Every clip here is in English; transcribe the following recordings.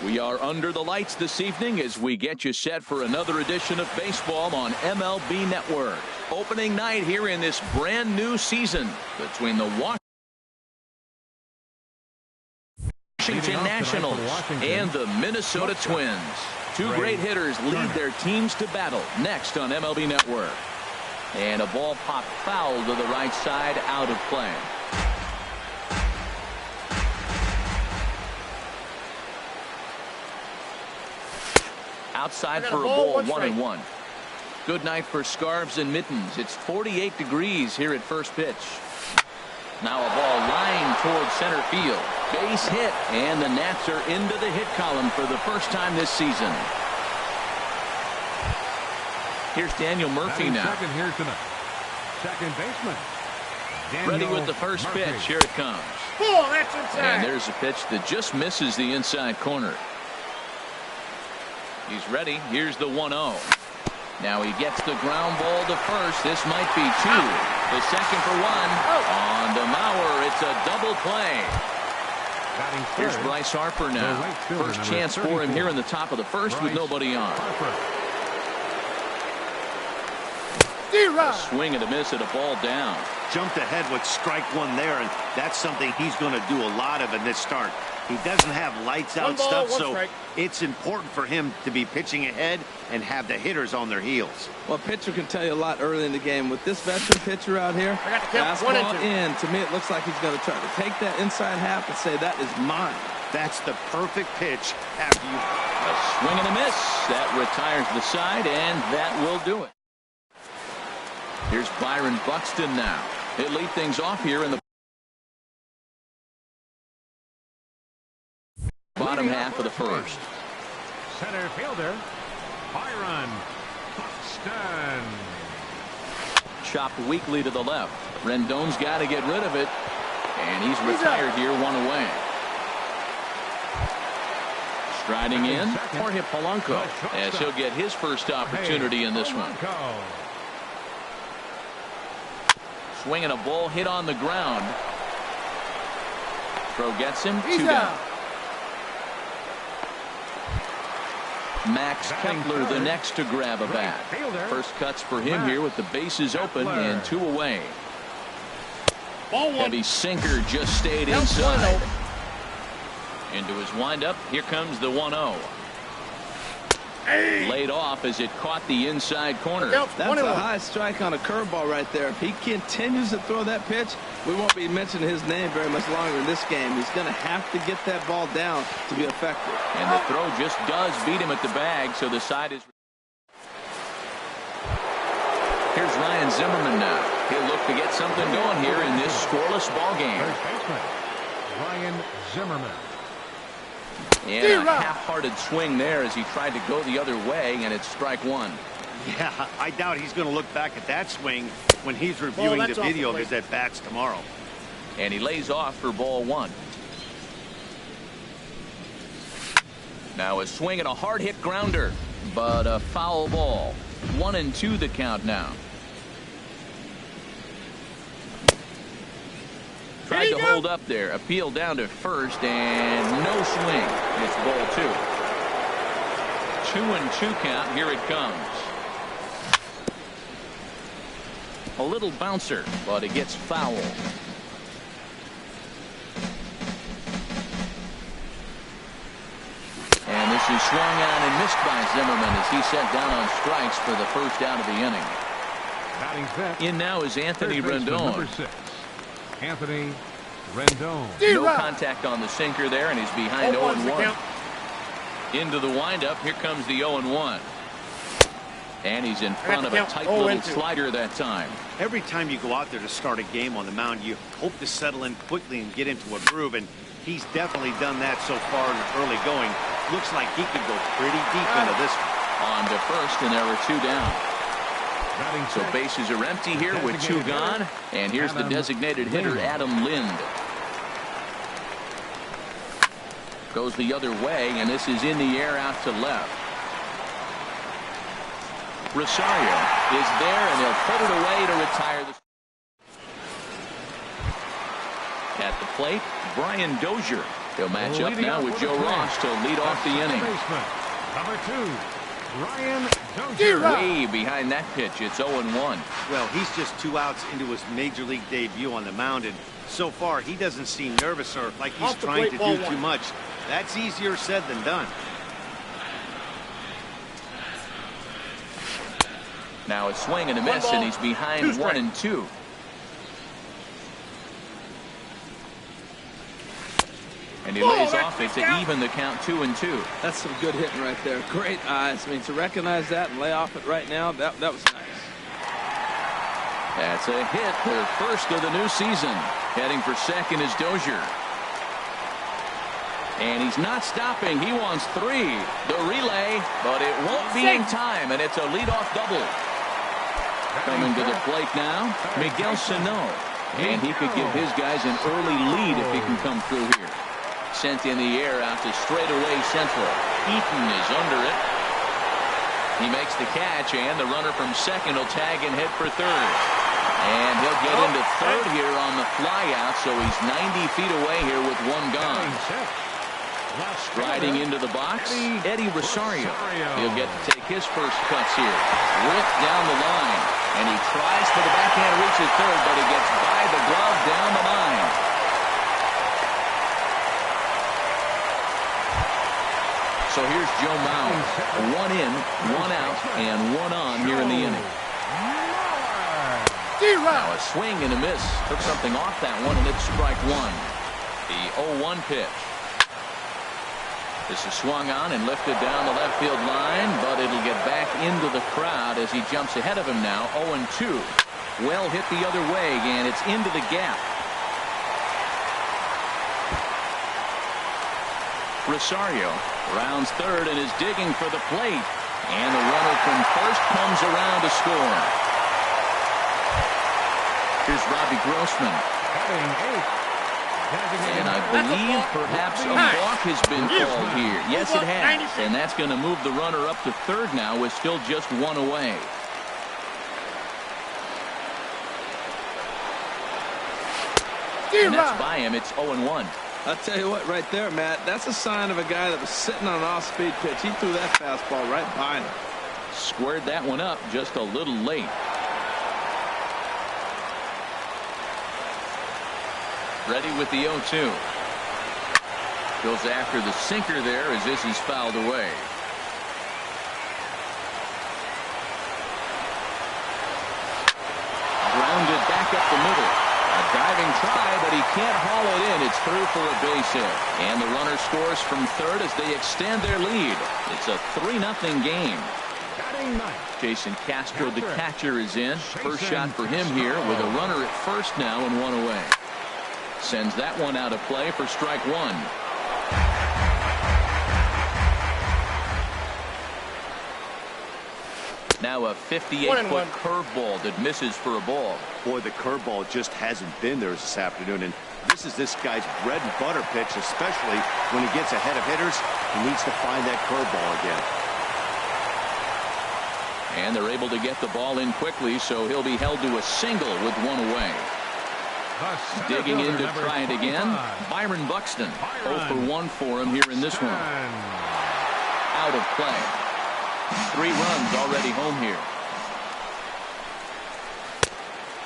We are under the lights this evening as we get you set for another edition of baseball on MLB Network. Opening night here in this brand new season between the Washington Nationals and the Minnesota Twins. Two great hitters lead their teams to battle next on MLB Network. And a ball popped foul to the right side, out of play. Outside for a ball, 1-1. Good night for scarves and mittens. It's 48 degrees here at first pitch. Now a ball lined towards center field. Base hit, and the Nats are into the hit column for the first time this season. Here's Daniel Murphy now. Second here tonight. Second baseman. Ready with the first pitch. Here it comes. Oh, that's inside. And there's a pitch that just misses the inside corner. He's ready. Here's the 1-0. Now he gets the ground ball to first. This might be two. The second for one. On to Mauer. It's a double play. Here's Bryce Harper now. First chance for him here in the top of the first with nobody on. A swing and a miss at a ball down. Jumped ahead with strike one there, and that's something he's going to do a lot of in this start. He doesn't have lights out stuff, so it's important for him to be pitching ahead and have the hitters on their heels. Well, pitcher can tell you a lot early in the game. With this veteran pitcher out here, fastball in, to me it looks like he's going to try to take that inside half and say, that is mine. That's the perfect pitch after you. A swing and a miss. That retires the side, and that will do it. Here's Byron Buxton now. He'll lead things off here in the bottom half of the first. Center fielder, Byron Buxton. Chopped weakly to the left. Rendon's got to get rid of it. And he's retired here, one away. Striding in, Jorge Polanco, as he'll get his first opportunity in this one. Swinging a ball hit on the ground. Throw gets him, 2 down. Max Kepler the next to grab a bat. First cuts for him here with the bases open and 2 away. Heavy sinker just stayed inside. Into his windup. Here comes the 1-0. Laid off as it caught the inside corner. That's a high strike on a curveball right there. If he continues to throw that pitch, we won't be mentioning his name very much longer in this game. He's going to have to get that ball down to be effective. And the throw just does beat him at the bag, so the side is. Here's Ryan Zimmerman now. He'll look to get something going here in this scoreless ball game. Ryan Zimmerman. And a half-hearted swing there as he tried to go the other way, and it's strike one. Yeah, I doubt he's going to look back at that swing when he's reviewing the video of his at-bats tomorrow. And he lays off for ball 1. Now a swing and a hard-hit grounder, but a foul ball. 1-2 the count now. Tried to hold up there. Appeal down to first, and no swing. It's ball 2. 2-2 count. Here it comes. A little bouncer, but it gets foul. And this is swung on and missed by Zimmerman as he set down on strikes for the first out of the inning. In now is Anthony Rendon. Anthony Rendon. No contact on the sinker there, and he's behind 0-1. Into the windup. Here comes the 0-1. And he's in front of a tight little slider that time. Every time you go out there to start a game on the mound, you hope to settle in quickly and get into a groove, and he's definitely done that so far in the early going. Looks like he could go pretty deep into this one. On to first, and there were 2 down. So bases are empty here with 2 gone. And here's the designated hitter, Adam Lind. Goes the other way, and this is in the air out to left. Rosario is there, and they'll put it away to retire the. At the plate, Brian Dozier. He'll match up now with Joe Ross to lead off the inning. Number 2, Ryan Dozier. Way behind that pitch. It's 0-1. Well, he's just 2 outs into his major league debut on the mound, and so far he doesn't seem nervous or like he's trying to do too much. That's easier said than done. Now a swing and a miss, and he's behind 1-2. And he lays off it to even the count 2-2. That's some good hitting right there. Great eyes. I mean, to recognize that and lay off it right now, that was nice. That's a hit, their first of the new season. Heading for second is Dozier. And he's not stopping. He wants 3. The relay, but it won't be in time, and it's a leadoff double. Coming to the plate now, Miguel Sano. And he could give his guys an early lead if he can come through here. Sent in the air out to straightaway central. Eaton is under it. He makes the catch, and the runner from second will tag and head for third. And he'll get into third here on the flyout, so he's 90 feet away here with 1 gone. Striding into the box, Eddie Rosario. He'll get to take his first cuts here. Whipped down the line, and he tries for the backhand, reaches third, but he gets by the glove down the line. So here's Joe Mauer. 1 in, 1 out, and 1 on here in the inning. Now a swing and a miss. Took something off that one, and it's strike 1. The 0-1 pitch. This is swung on and lifted down the left field line, but it'll get back into the crowd as he jumps ahead of him now. 0-2. Well hit the other way, and it's into the gap. Rosario rounds third and is digging for the plate. And the runner from first comes around to score. Here's Robbie Grossman. And I believe perhaps a balk has been called here. Yes, it has. And that's going to move the runner up to third now with still just 1 away. And that's by him. It's 0-1. I'll tell you what, right there, Matt, that's a sign of a guy that was sitting on an off-speed pitch. He threw that fastball right behind him. Squared that one up just a little late. Ready with the 0-2. Goes after the sinker there as this is fouled away. Grounded back up the middle. A diving try, but he can't haul it in. It's through for a base hit. And the runner scores from third as they extend their lead. It's a 3-0 game. Jason Castro, the catcher, is in. First shot for him here with a runner at first now and 1 away. Sends that one out of play for strike 1. Now a 58-foot curveball that misses for a ball. Boy, the curveball just hasn't been there this afternoon, and this is this guy's bread and butter pitch, especially when he gets ahead of hitters. He needs to find that curveball again. And they're able to get the ball in quickly, so he'll be held to a single with 1 away. Digging in to try it again, Byron Buxton. 0 for 1 for him here in this one. Out of play. 3 runs already home here.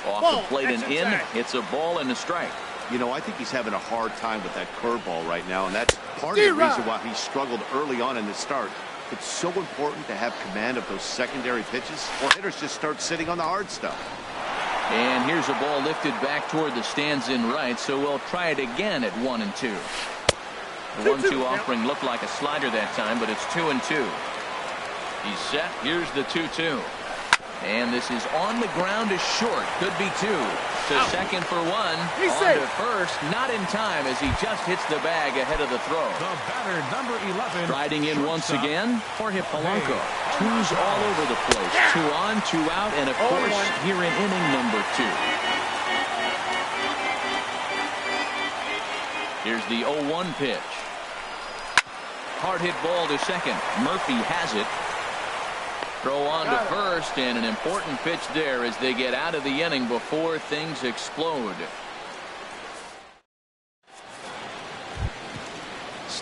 Off the plate and in. It's a ball and a strike. You know, I think he's having a hard time with that curveball right now, and that's part of the reason why he struggled early on in the start. It's so important to have command of those secondary pitches, or hitters just start sitting on the hard stuff. And here's a ball lifted back toward the stands in right, so we'll try it again at 1-2. The 1-2 offering looked like a slider that time, but it's 2-2. He's set. Here's the 2-2. And this is on the ground is short. Could be 2. To second for 1. On to first. Not in time as he just hits the bag ahead of the throw. The batter, number 11. Riding in once again, Jorge Polanco. 2s all over the place. 2 on, 2 out, and of course, here in inning number 2. Here's the 0-1 pitch. Hard hit ball to second. Murphy has it. Throw on to first, and an important pitch there as they get out of the inning before things explode.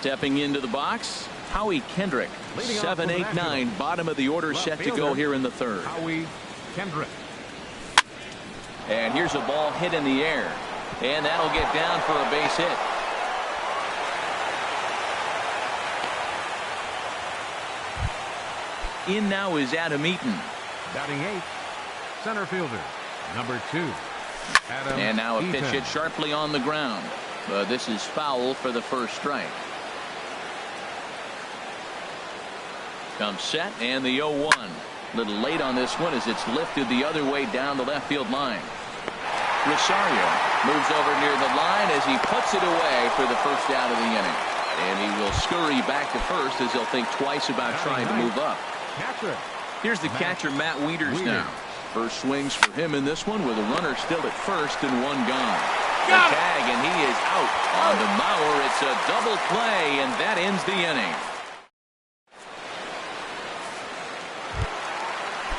Stepping into the box, Howie Kendrick. 7-8-9, bottom of the order, set to go here in the third. Howie Kendrick. And here's a ball hit in the air. And that'll get down for a base hit. In now is Adam Eaton. Batting 8th, center fielder, number 2, Adam And now a Eaton. pitch hit sharply on the ground. But this is foul for the first strike. Comes set and the 0-1. Little late on this one as it's lifted the other way down the left field line. Rosario moves over near the line as he puts it away for the first out of the inning. And he will scurry back to first as he'll think twice about trying to move up. Catcher. Here's the catcher, Matt Wieters now. First swings for him in this one with a runner still at first and one gone. The tag, and he is out on the Mauer. It's a double play, and that ends the inning.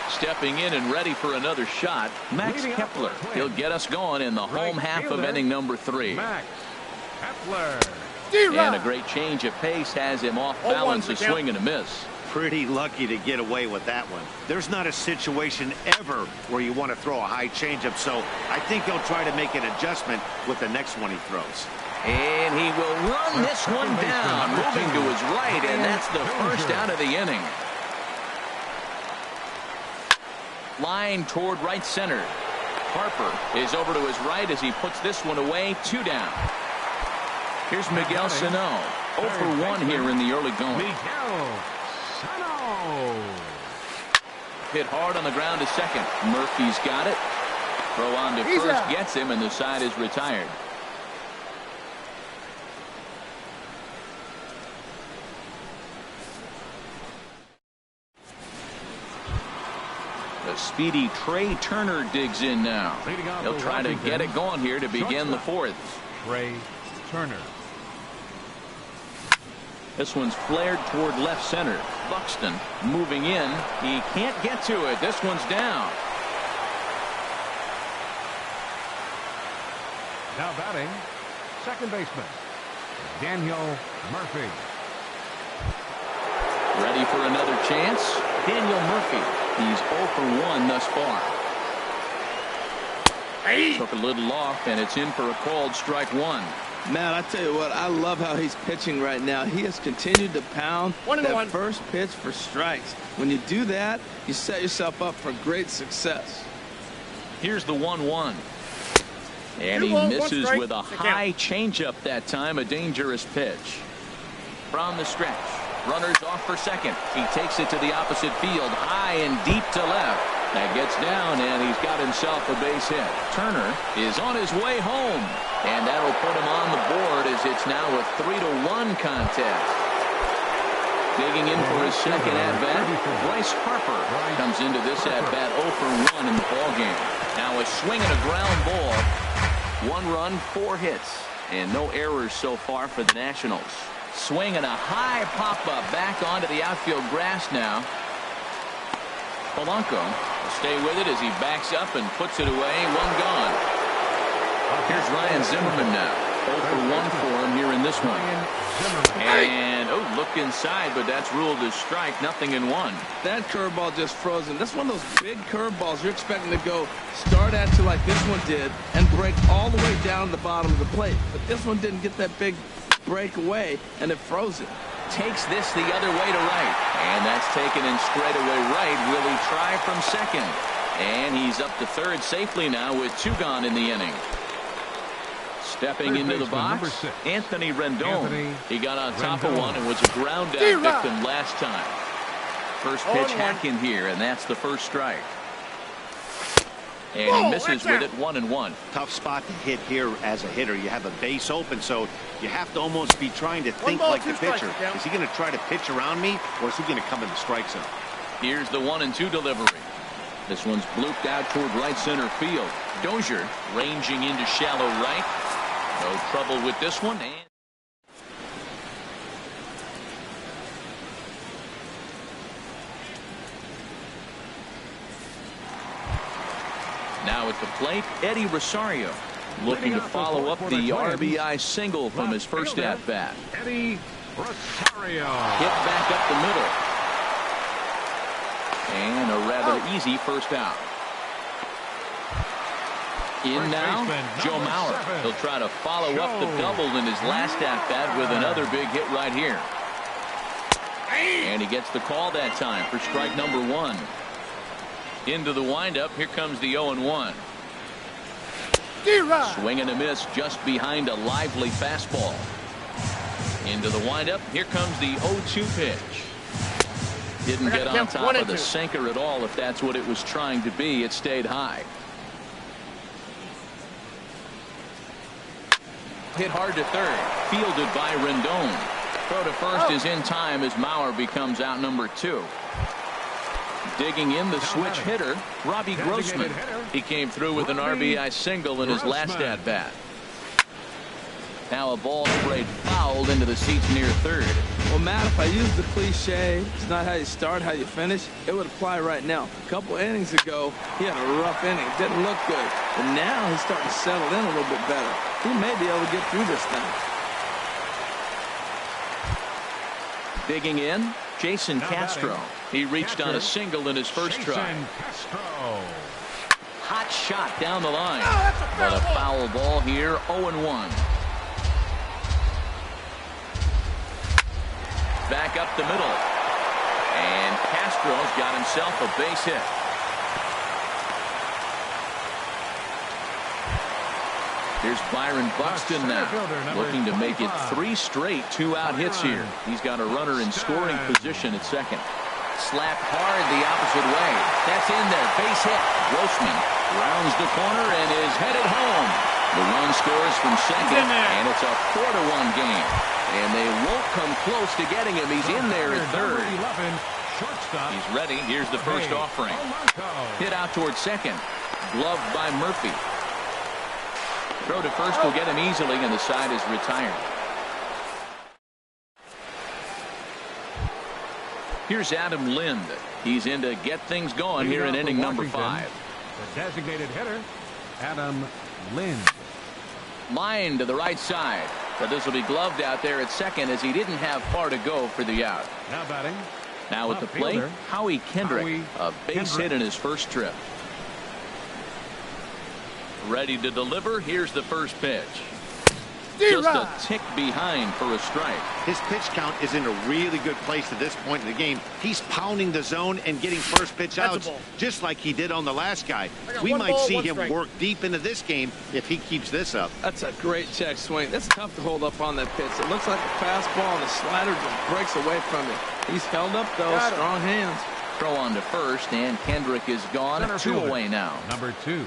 Stepping in and ready for another shot, Max Kepler. He'll get us going in the home half of inning number 3. Max Kepler. And a great change of pace has him off balance, a swing and a miss. Pretty lucky to get away with that one. There's not a situation ever where you want to throw a high changeup, so I think he'll try to make an adjustment with the next one he throws. And he will run this one down, moving to his right, and that's the first out of the inning. Line toward right center. Harper is over to his right as he puts this one away. 2 down. Here's Miguel Sano. 0 for 1 here in the early going. Miguel Sano. Hit hard on the ground to second. Murphy's got it. Throw on to first, gets him, and the side is retired. The speedy Trey Turner digs in now. He'll try to get it going here to begin the fourth. Trey Turner. This one's flared toward left center. Buxton moving in. He can't get to it. This one's down. Now batting, second baseman, Daniel Murphy. Ready for another chance? Daniel Murphy. He's 0 for 1 thus far. Took a little off, and it's in for a called strike 1. Man, I tell you what, I love how he's pitching right now. He has continued to pound that first pitch for strikes. When you do that, you set yourself up for great success. Here's the 1-1. And he misses with a high changeup that time, a dangerous pitch. From the stretch, runners off for second. He takes it to the opposite field, high and deep to left. That gets down, and he's got himself a base hit. Turner is on his way home, and that'll put him on the board as it's now a 3-1 contest. Digging in for his second at-bat, Bryce Harper comes into this at-bat 0 for 1 in the ballgame. Now a swing and a ground ball. 1 run, 4 hits, and no errors so far for the Nationals. Swing and a high pop-up back onto the outfield grass now. Polanco will stay with it as he backs up and puts it away. 1 gone. Here's Ryan Zimmerman now. 0 for 1 for him here in this one. And, look inside, but that's ruled as strike. Nothing in 1. That curveball just frozen. That's one of those big curveballs you're expecting to go start at you like this one did and break all the way down the bottom of the plate. But this one didn't get that big break away, and it froze it. Takes this the other way to right. And that's taken in straightaway right. Will he try from second? And he's up to third safely now with 2 gone in the inning. Stepping into the box, Anthony Rendon. He got on top of one and was a ground out victim last time. First pitch hack in here, and that's the first strike. And he misses with it 1-1. Tough spot to hit here as a hitter. You have a base open, so you have to almost be trying to think like the pitcher. Is he going to try to pitch around me, or is he going to come in the strike zone? Here's the 1-2 delivery. This one's blooped out toward right center field. Dozier ranging into shallow right. No trouble with this one. And now at the plate, Eddie Rosario looking to follow up the RBI single from his first at-bat. Eddie Rosario. Hit back up the middle. And a rather easy first out. In now, Joe Mauer. He'll try to follow up the double in his last at-bat with another big hit right here. And he gets the call that time for strike number one. Into the windup, here comes the 0-1. Swing and a miss just behind a lively fastball. Into the windup, here comes the 0-2 pitch. Didn't get on top of the sinker at all if that's what it was trying to be. It stayed high. Hit hard to third. Fielded by Rendon. Throw to first is in time as Mauer becomes out number 2. Digging in the switch hitter, Robbie Grossman. He came through with an RBI single in his last at-bat. Now a ball sprayed foul into the seats near third. Well, Matt, if I use the cliche, it's not how you start, how you finish, it would apply right now. A couple innings ago, he had a rough inning. It didn't look good. But now he's starting to settle in a little bit better. He may be able to get through this thing. Digging in, Jason Castro. He reached on a single in his first try. Hot shot down the line. But a foul ball here, 0-1. Back up the middle. And Castro's got himself a base hit. Here's Byron Buxton now, looking to make it 3 straight 2-out hits here. He's got a runner in scoring position at second. Slapped hard the opposite way. That's in there. Base hit. Grossman rounds the corner and is headed home. The run scores from second, and it's a 4-1 game. And they won't come close to getting him. He's in there at third. He's ready. Here's the first offering. Hit out towards second. Gloved by Murphy. Throw to first will get him easily, and the side is retired. Here's Adam Lind. He's in to get things going here in inning number 5. The designated hitter, Adam Lind. Line to the right side. But this will be gloved out there at second as he didn't have far to go for the out. Now batting. Now at the plate, Howie Kendrick. A base hit in his first trip. Ready to deliver. Here's the first pitch. Just a tick behind for a strike. His pitch count is in a really good place at this point in the game. He's pounding the zone and getting first pitch outs just like he did on the last guy. We might see him work deep into this game if he keeps this up. That's a great check swing. That's tough to hold up on that pitch. It looks like a fastball and the slider just breaks away from it. He's held up though. Strong hands. Throw on to first, and Kendrick is gone. 2 away now. Number 2.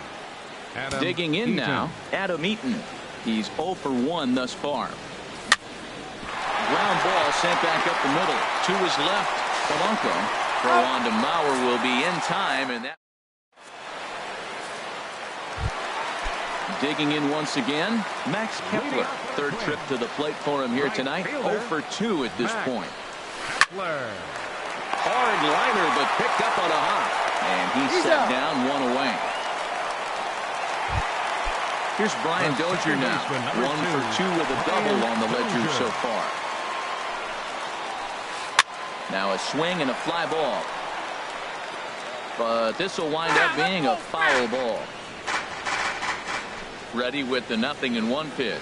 Adam Digging in Eaton. now, Adam Eaton. He's 0 for 1 thus far. Ground ball sent back up the middle. To his left, Polanco. Throw on to Mauer will be in time, and that. Digging in once again, Max Kepler. Third trip to the plate for him here tonight. 0 for 2 at this point. Hard liner, but picked up on a hop. And he's set down 1 away. Here's Brian Dozier now. 1 for 2 with a double on the ledger so far. Now a swing and a fly ball. But this will wind up being a foul ball. Ready with the 0-1 pitch.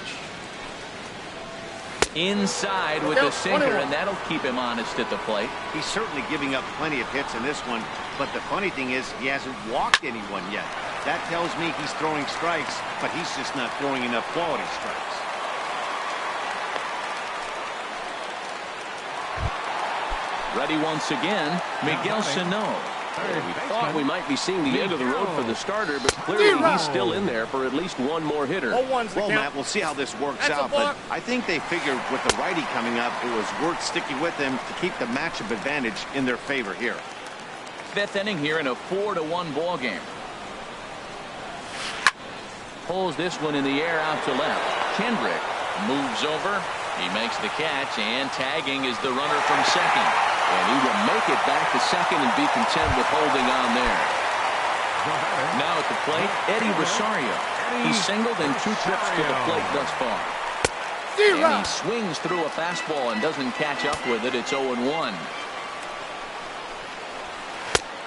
Inside with the sinker, and that'll keep him honest at the plate. He's certainly giving up plenty of hits in this one, but the funny thing is he hasn't walked anyone yet. That tells me he's throwing strikes, but he's just not throwing enough quality strikes. Ready once again, Miguel Sano. We thought we might be seeing the end of the road for the starter, but clearly he's still in there for at least 1 more hitter. Well, Matt, we'll see how this works out, but I think they figured with the righty coming up, it was worth sticking with him to keep the matchup advantage in their favor here. 5th inning here in a 4-1 ball game. Pulls this one in the air out to left. Kendrick moves over. He makes the catch, and tagging is the runner from second. And he will make it back to second and be content with holding on there. Now at the plate, Eddie Rosario. He's singled in 2 trips to the plate thus far. And he swings through a fastball and doesn't catch up with it. It's 0-1.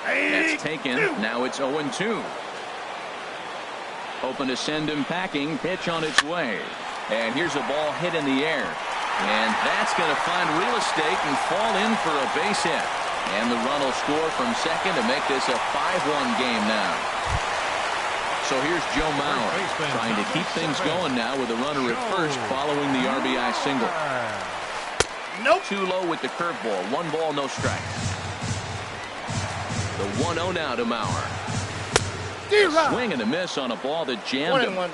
That's taken. Now it's 0-2. Hoping to send him packing. Pitch on its way. And here's a ball hit in the air. And that's going to find real estate and fall in for a base hit. And the run will score from second to make this a 5-1 game now. So here's Joe Mauer trying to keep things going now with a runner at first following the RBI single. Nope. Too low with the curveball. 1 ball, no strikes. The 1-0 now to Mauer. Swing and a miss on a ball that jammed him. 1-1.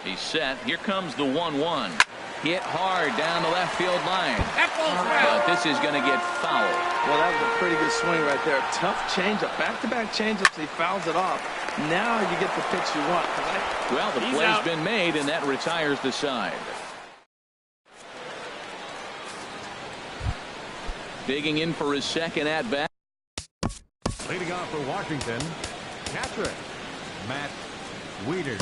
He's set. Here comes the 1-1. Hit hard down the left field line. But this is going to get fouled. Well, that was a pretty good swing right there. Tough changeup. Back-to-back changeups. He fouls it off. Now you get the pitch you want. Well, the play's been made, and that retires the side. Digging in for his second at-bat. Leading off for Washington, catcher, Matt Wieters.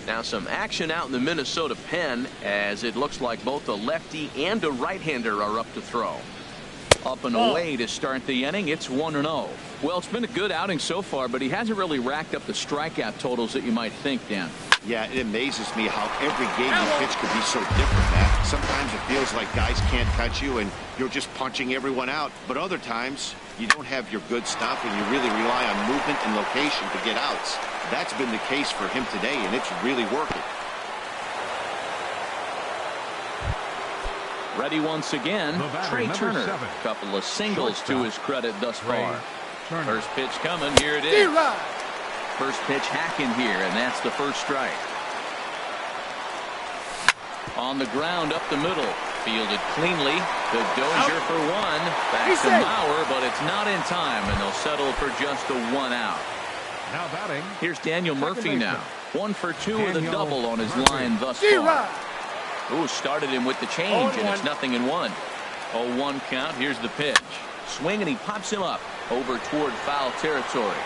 Now some action out in the Minnesota pen as it looks like both a lefty and a right-hander are up to throw. Up and away to start the inning. It's 1-0. Well, it's been a good outing so far, but he hasn't really racked up the strikeout totals that you might think, Dan. Yeah, it amazes me how every game you pitch could be so different, Matt. Sometimes it feels like guys can't touch you and you're just punching everyone out. But other times you don't have your good stuff and you really rely on movement and location to get outs. That's been the case for him today, and it's really working. Ready once again, Trey Turner. 7. Couple of singles to his credit thus far. Turner. First pitch coming. Here it is. First pitch hacking here, and that's the first strike. On the ground up the middle. Fielded cleanly. The dozier for 1. Back to Mauer, but it's not in time, and they'll settle for just a 1 out. Now batting. Here's Daniel Murphy now. 1 for 2 with a double on his line thus far. Ooh, started him with the change, and it's 0-1. 0-1 count. Here's the pitch. Swing, and he pops him up over toward foul territory.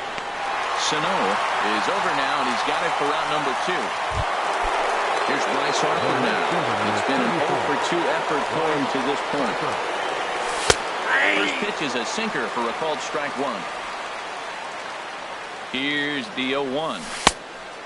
Sano is over now, and he's got it for out number 2. Here's Bryce Harper now. It's been an 0 for 2 effort for him to this point. First pitch is a sinker for a called strike 1. Here's the 0-1.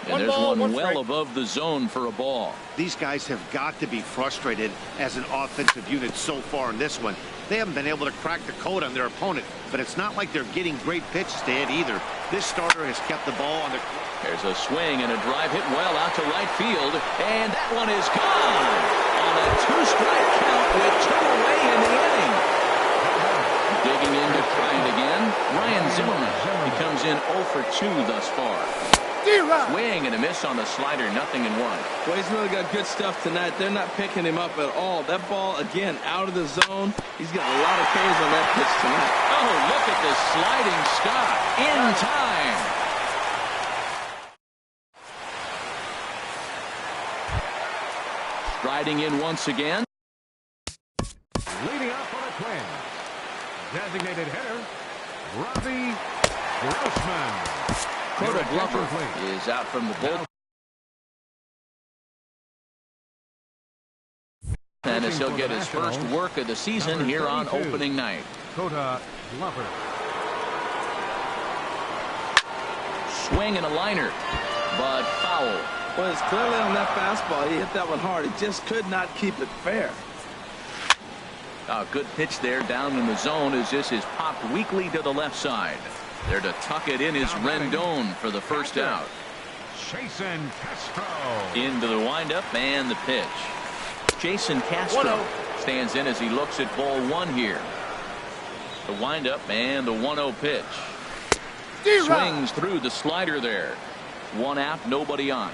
And there's one well above the zone for a ball. These guys have got to be frustrated as an offensive unit so far in this one. They haven't been able to crack the code on their opponent, but it's not like they're getting great pitches to hit either. This starter has kept the ball on the... There's a swing and a drive hit well out to right field, and that one is gone on a 2-strike count with 2 away in the inning. Digging in to try it again, Ryan Zimmerman. He comes in 0 for 2 thus far. Swing and a miss on the slider, 0-1. Well, he's really got good stuff tonight. They're not picking him up at all. That ball, again, out of the zone. He's got a lot of Ks on that pitch tonight. Oh, look at the sliding stop in time. Striding in once again. Leading off for the Twins, designated hitter, Robbie Grossman. Cota Glover is out from the bullpen. And as he'll get his first work of the season here on opening night. Cota Glover. Swing and a liner, but foul. Well, it's clearly on that fastball. He hit that one hard. He just could not keep it fair. A good pitch there down in the zone as this is popped weakly to the left side. There to tuck it in is Rendon for the first out. Jason Castro. Into the windup and the pitch. Jason Castro stands in as he looks at ball 1 here. The windup and the 1-0 pitch. Swings through the slider there. 1 out, nobody on.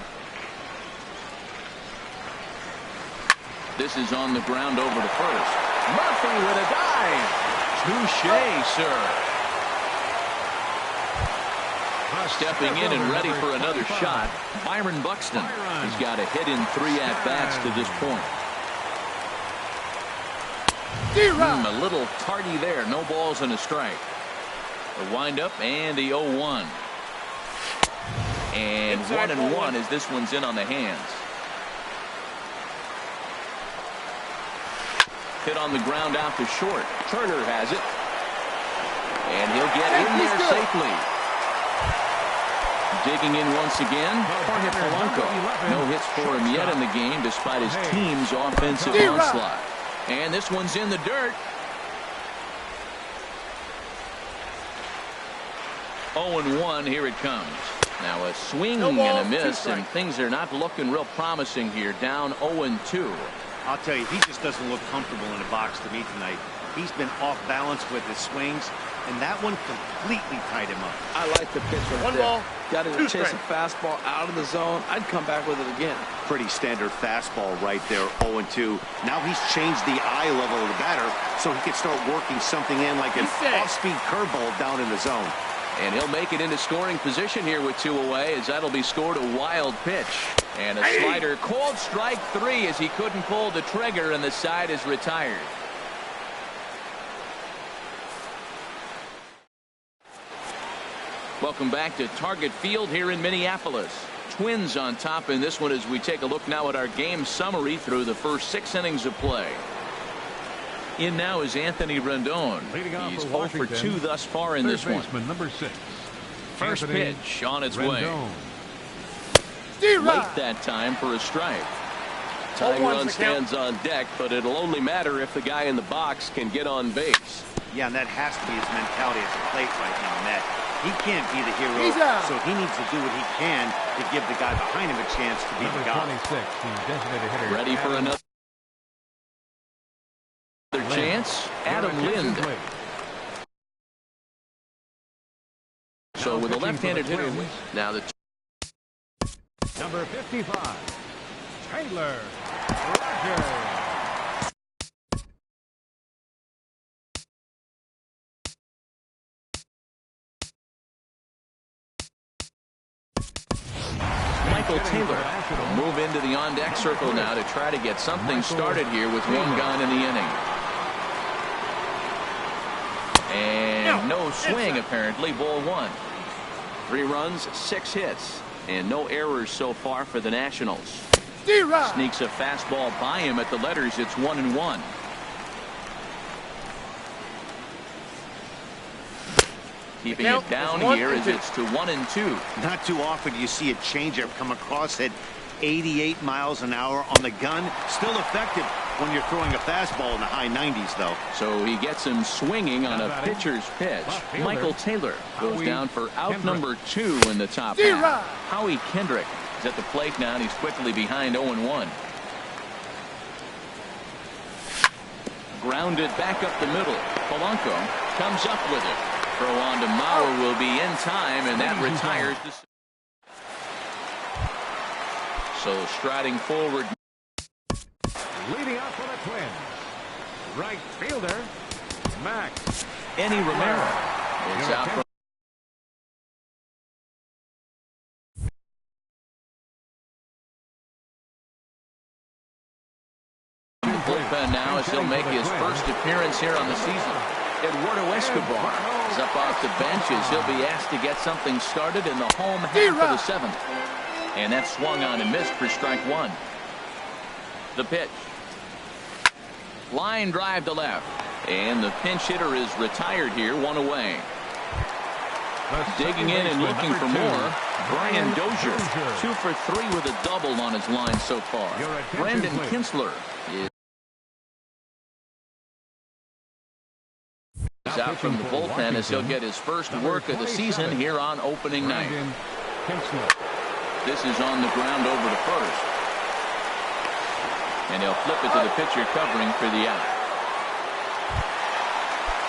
This is on the ground over to first. Murphy with a dive. Touche, sir. Stepping in and ready for another shot, Byron Buxton. He's got a hit in 3 at-bats to this point. A little tardy there. No balls and a strike. The windup and the 0-1. And 1-1 as this one's in on the hands. Hit on the ground out to short. Turner has it. And he'll get in there safely. Digging in once again, Jorge Polanco. No hits for him yet in the game despite his team's offensive onslaught. And this one's in the dirt. 0-1, here it comes. Now a swing and a miss, and things are not looking real promising here. Down 0-2. I'll tell you, he just doesn't look comfortable in the box to me tonight. He's been off balance with his swings, and that one completely tied him up. I like the pitch right there. Got to chase a fastball out of the zone. I'd come back with it again. Pretty standard fastball right there, 0-2. Now he's changed the eye level of the batter so he can start working something in like an off-speed curveball down in the zone. And he'll make it into scoring position here with 2 away, as that'll be scored a wild pitch. And a slider called strike 3 as he couldn't pull the trigger, and the side is retired. Welcome back to Target Field here in Minneapolis. Twins on top in this one as we take a look now at our game summary through the first 6 innings of play. In now is Anthony Rendon. He's 0 for 2 thus far in this one. Number 6. First pitch on its way. D-Rod. Late that time for a strike. Tying run stands on deck, but it'll only matter if the guy in the box can get on base. Yeah, and that has to be his mentality at the plate right now, Matt. He can't be the hero, so he needs to do what he can to give the guy behind him a chance to be the guy. 26, the designated hitter. Ready for another chance. Adam Lind. So with a left-handed hitter, now the number 55, Taylor Rogers. Michael Taylor will move into the on-deck circle now to try to get something started here with 1 gone in the inning. And no swing, apparently. Ball 1. 3 runs, 6 hits, and no errors so far for the Nationals. Sneaks a fastball by him at the letters. It's 1-1. Keeping it down here as it's to 1-2. Not too often do you see a changeup come across at 88 miles an hour on the gun. Still effective when you're throwing a fastball in the high 90s, though. So he gets him swinging on a pitcher's pitch. Michael Taylor goes down for out number 2 in the top half. Howie Kendrick is at the plate now, and he's quickly behind 0-1. Grounded back up the middle. Polanco comes up with it. Throw on to Mauer will be in time, and that retires the. So striding forward. Leading up for the Twins, right fielder, Max. Eddie Romero is out from. The bullpen now as he'll make his first appearance here on the season. Eduardo Escobar is up off the bench as he'll be asked to get something started in the home half of the 7th. And that swung on and missed for strike 1. The pitch. Line drive to left. And the pinch hitter is retired here, 1 away. Digging in and looking for more, Brian Dozier. 2 for 3 with a double on his line so far. Brandon Kinsler is out from the bullpen as he'll get his first work of the season here on opening night. This is on the ground over to first. And he'll flip it to the pitcher covering for the out.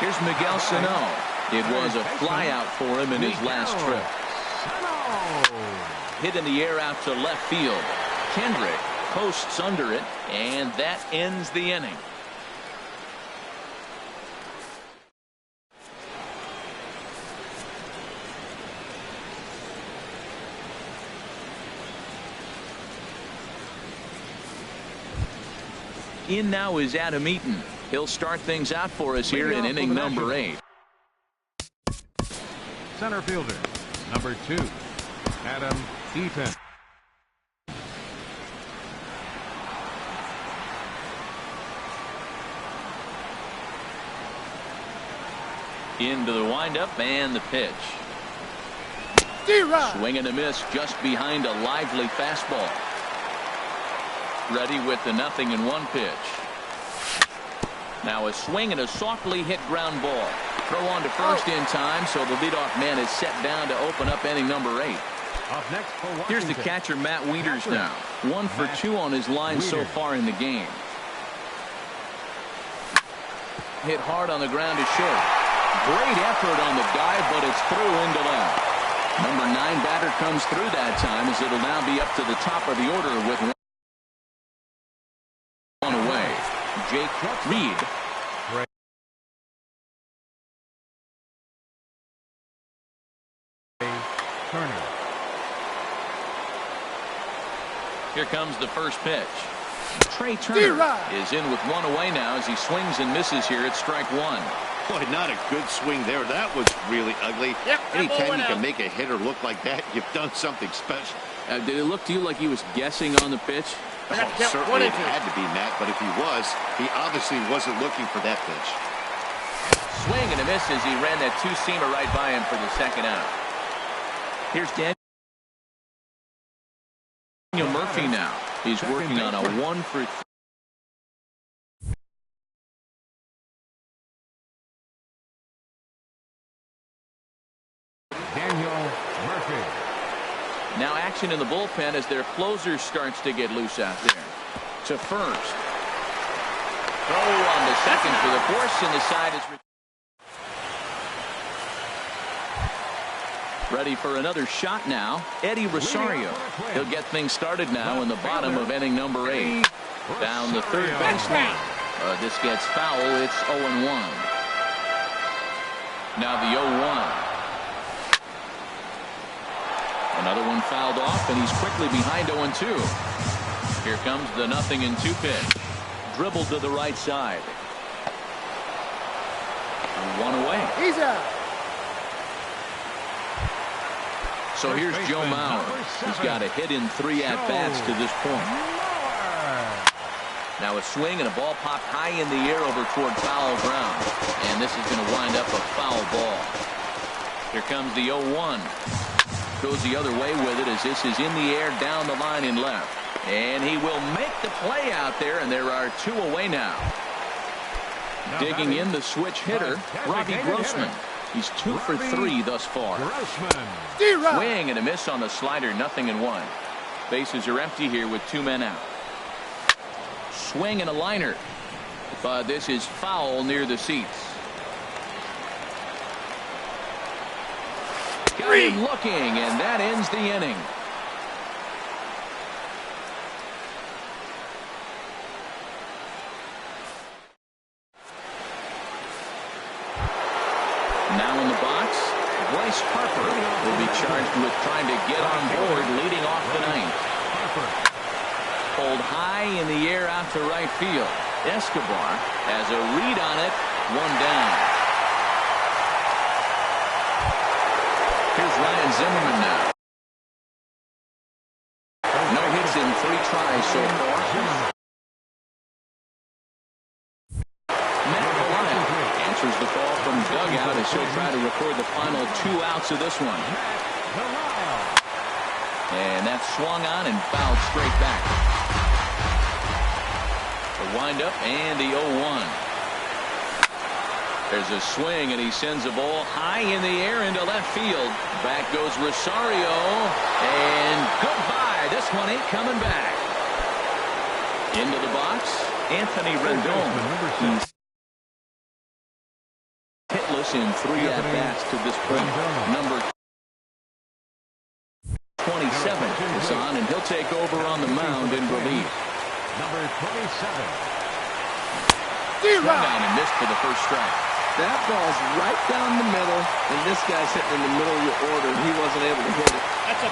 Here's Miguel Sano. It was a fly out for him in his last trip. Hit in the air out to left field. Kendrick posts under it, and that ends the inning. In now is Adam Eaton. He'll start things out for us here in inning number 8. Center fielder, number 2, Adam Eaton. Into the windup and the pitch. Swing and a miss just behind a lively fastball. Ready with the 0-1 pitch. Now a swing and a softly hit ground ball. Throw on to first in time, so the leadoff man is set down to open up inning number 8. Up next for Washington. Here's the catcher, Matt Wieters now. 1 for 2 on his line so far in the game. Hit hard on the ground to short. Great effort on the dive, but it's through into left. Number 9 batter comes through that time, as it'll now be up to the top of the order with 1 away. Jake Reed. Turner. Here comes the first pitch. Trey Turner is in with 1 away now as he swings and misses here at strike 1. Boy, not a good swing there. That was really ugly. Yep, Anytime you can make a hitter look like that, you've done something special. Did it look to you like he was guessing on the pitch? Oh, certainly it had to be, Matt, but if he was, he obviously wasn't looking for that pitch. Swing and a miss as he ran that two-seamer right by him for the second out. Here's Daniel Murphy now. He's working on a 1 for 3. Daniel Murphy. Now action in the bullpen as their closer starts to get loose out there. To first. Throw on the second for the force, and the side is ready for another shot now. Eddie Rosario. He'll get things started now in the bottom of inning number 8. Down the third baseline. This gets foul. It's 0-1. Now the 0-1. Another one fouled off, and he's quickly behind 0-2. Here comes the 0-2 pitch. Dribble to the right side. 1 away. He's out. So here's Joe Mauer. He's got a hit in 3 at-bats to this point. Now a swing and a ball popped high in the air over toward foul ground. And this is going to wind up a foul ball. Here comes the 0-1. Goes the other way with it as this is in the air down the line in left. And he will make the play out there, and there are 2 away now. Digging in the switch hitter, Robbie Grossman. He's 2 for 3 thus far. Swing and a miss on the slider, 0-1. Bases are empty here with 2 men out. Swing and a liner. But this is foul near the seats. Got him looking, and that ends the inning. Now in the box, Bryce Harper will be charged with trying to get on board leading off the 9th. Pulled high in the air out to right field. Escobar has a read on it, 1 down. Here's Ryan Zimmerman now. No hits in 3 tries so far. Matt Milano answers the call from dugout as he'll try to record the final 2 outs of this one. And that's swung on and fouled straight back. The windup and the 0-1. There's a swing, and he sends a ball high in the air into left field. Back goes Rosario, and goodbye. This one ain't coming back. Into the box, Anthony Rendon. He's hitless in 3 at-bats to this point. Number 27 is on, and he'll take over on the mound in relief. Number 27. Swung down and missed for the first strike. That ball's right down the middle, and this guy's hitting in the middle of your order, and he wasn't able to hit it.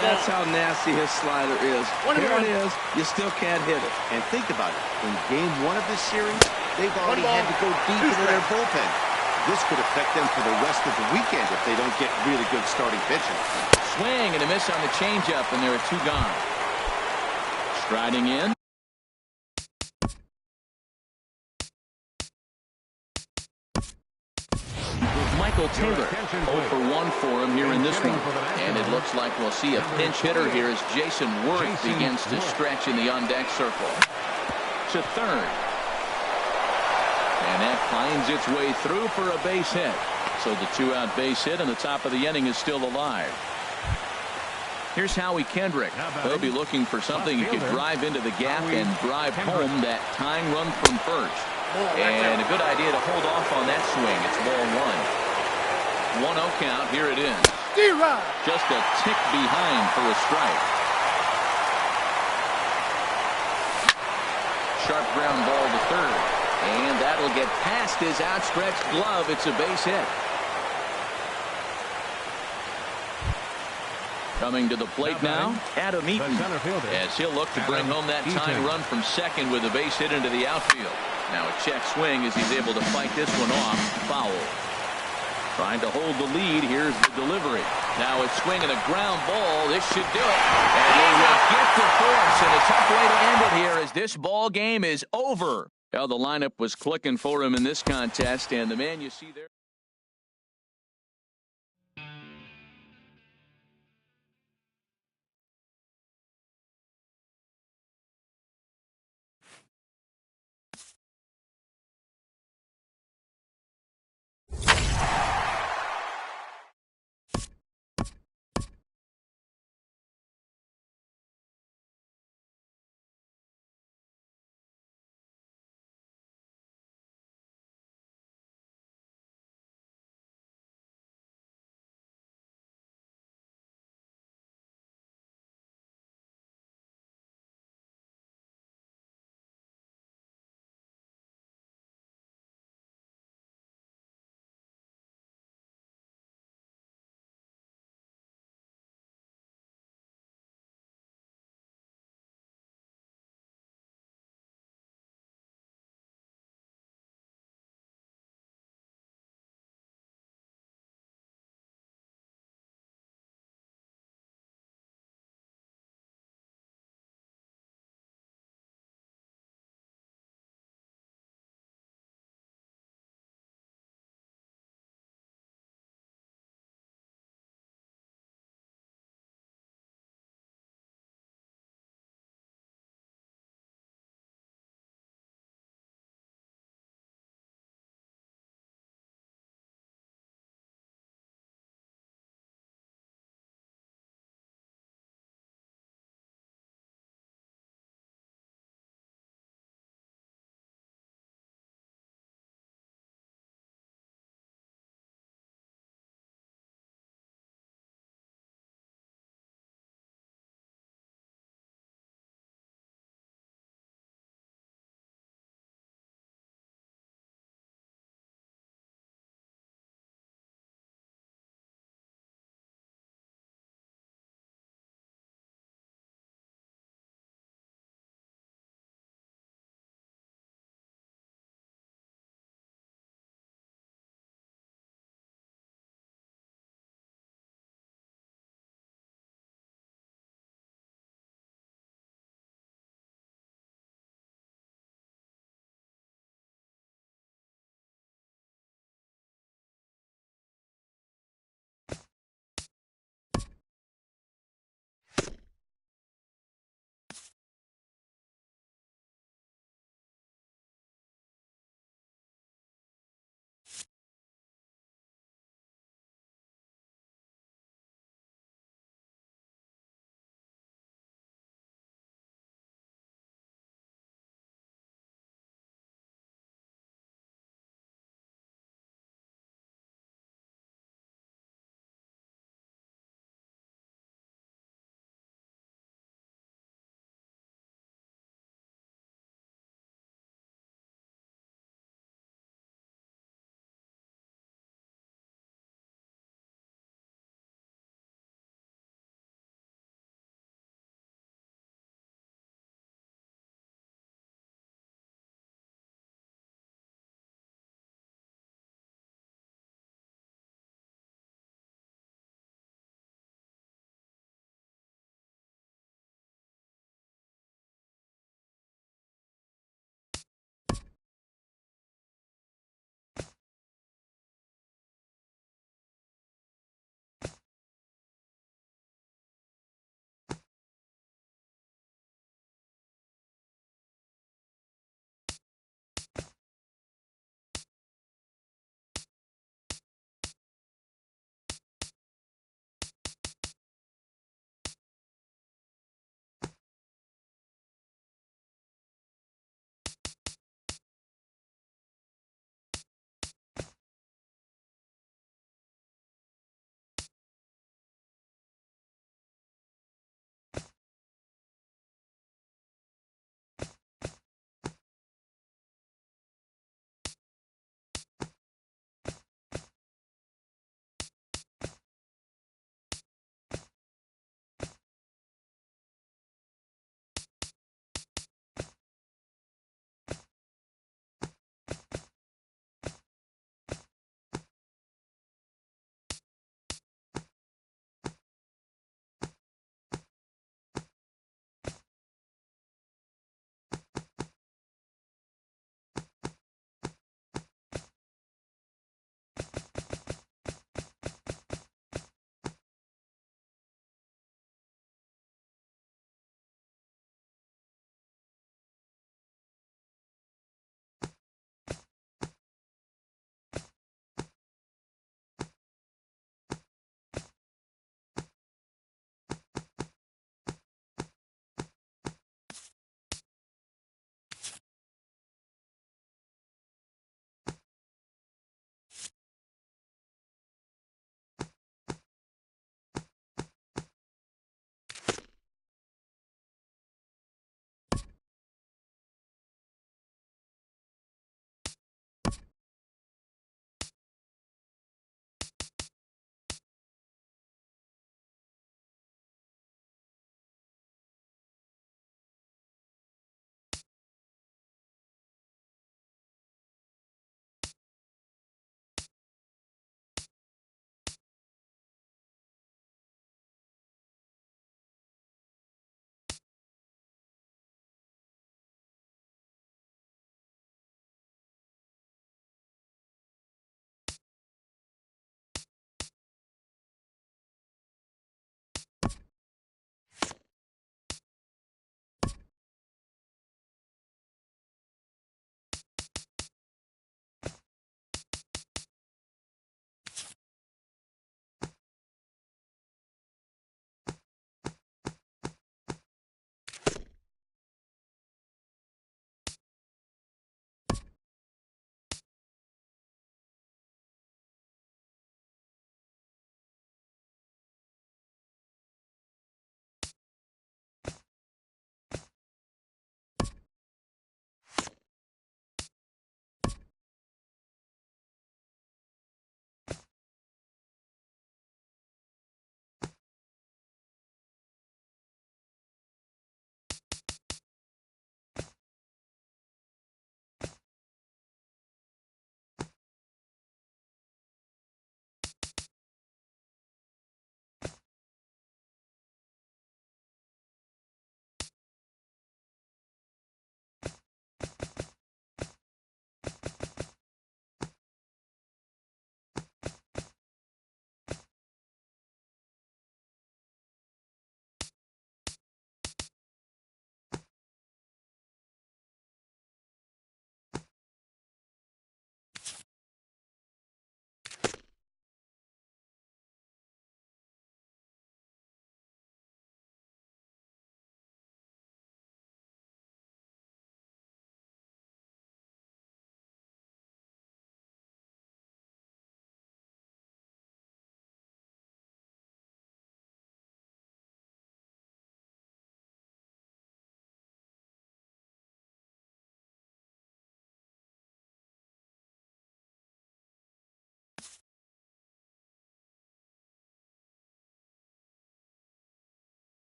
That's how nasty his slider is. Here it is. You still can't hit it. And think about it. In game 1 of this series, they've already had to go deep into their bullpen. This could affect them for the rest of the weekend if they don't get really good starting pitching. Swing and a miss on the changeup, and there are 2 gone. Striding in. Michael Taylor, 0 for 1 for him here in this one. And it looks like we'll see a pinch hitter here as Jason Worth begins to stretch in the on-deck circle. To third. And that finds its way through for a base hit. So the 2-out base hit, and the top of the inning is still alive. Here's Howie Kendrick. He'll be looking for something he could drive into the gap and drive home that tying run from first. And a good idea to hold off on that swing. It's ball 1. 1-0 count. Here it is. Just a tick behind for a strike. Sharp ground ball to third. And that'll get past his outstretched glove. It's a base hit. Coming to the plate now, Adam Eaton, as he'll look to bring home that tying run from second with a base hit into the outfield. Now a check swing as he's able to fight this one off. Foul. Trying to hold the lead. Here's the delivery. Now a swing and a ground ball. This should do it. And they will get to force. And a tough way to end it here as this ball game is over. Well, the lineup was clicking for him in this contest, and the man you see there.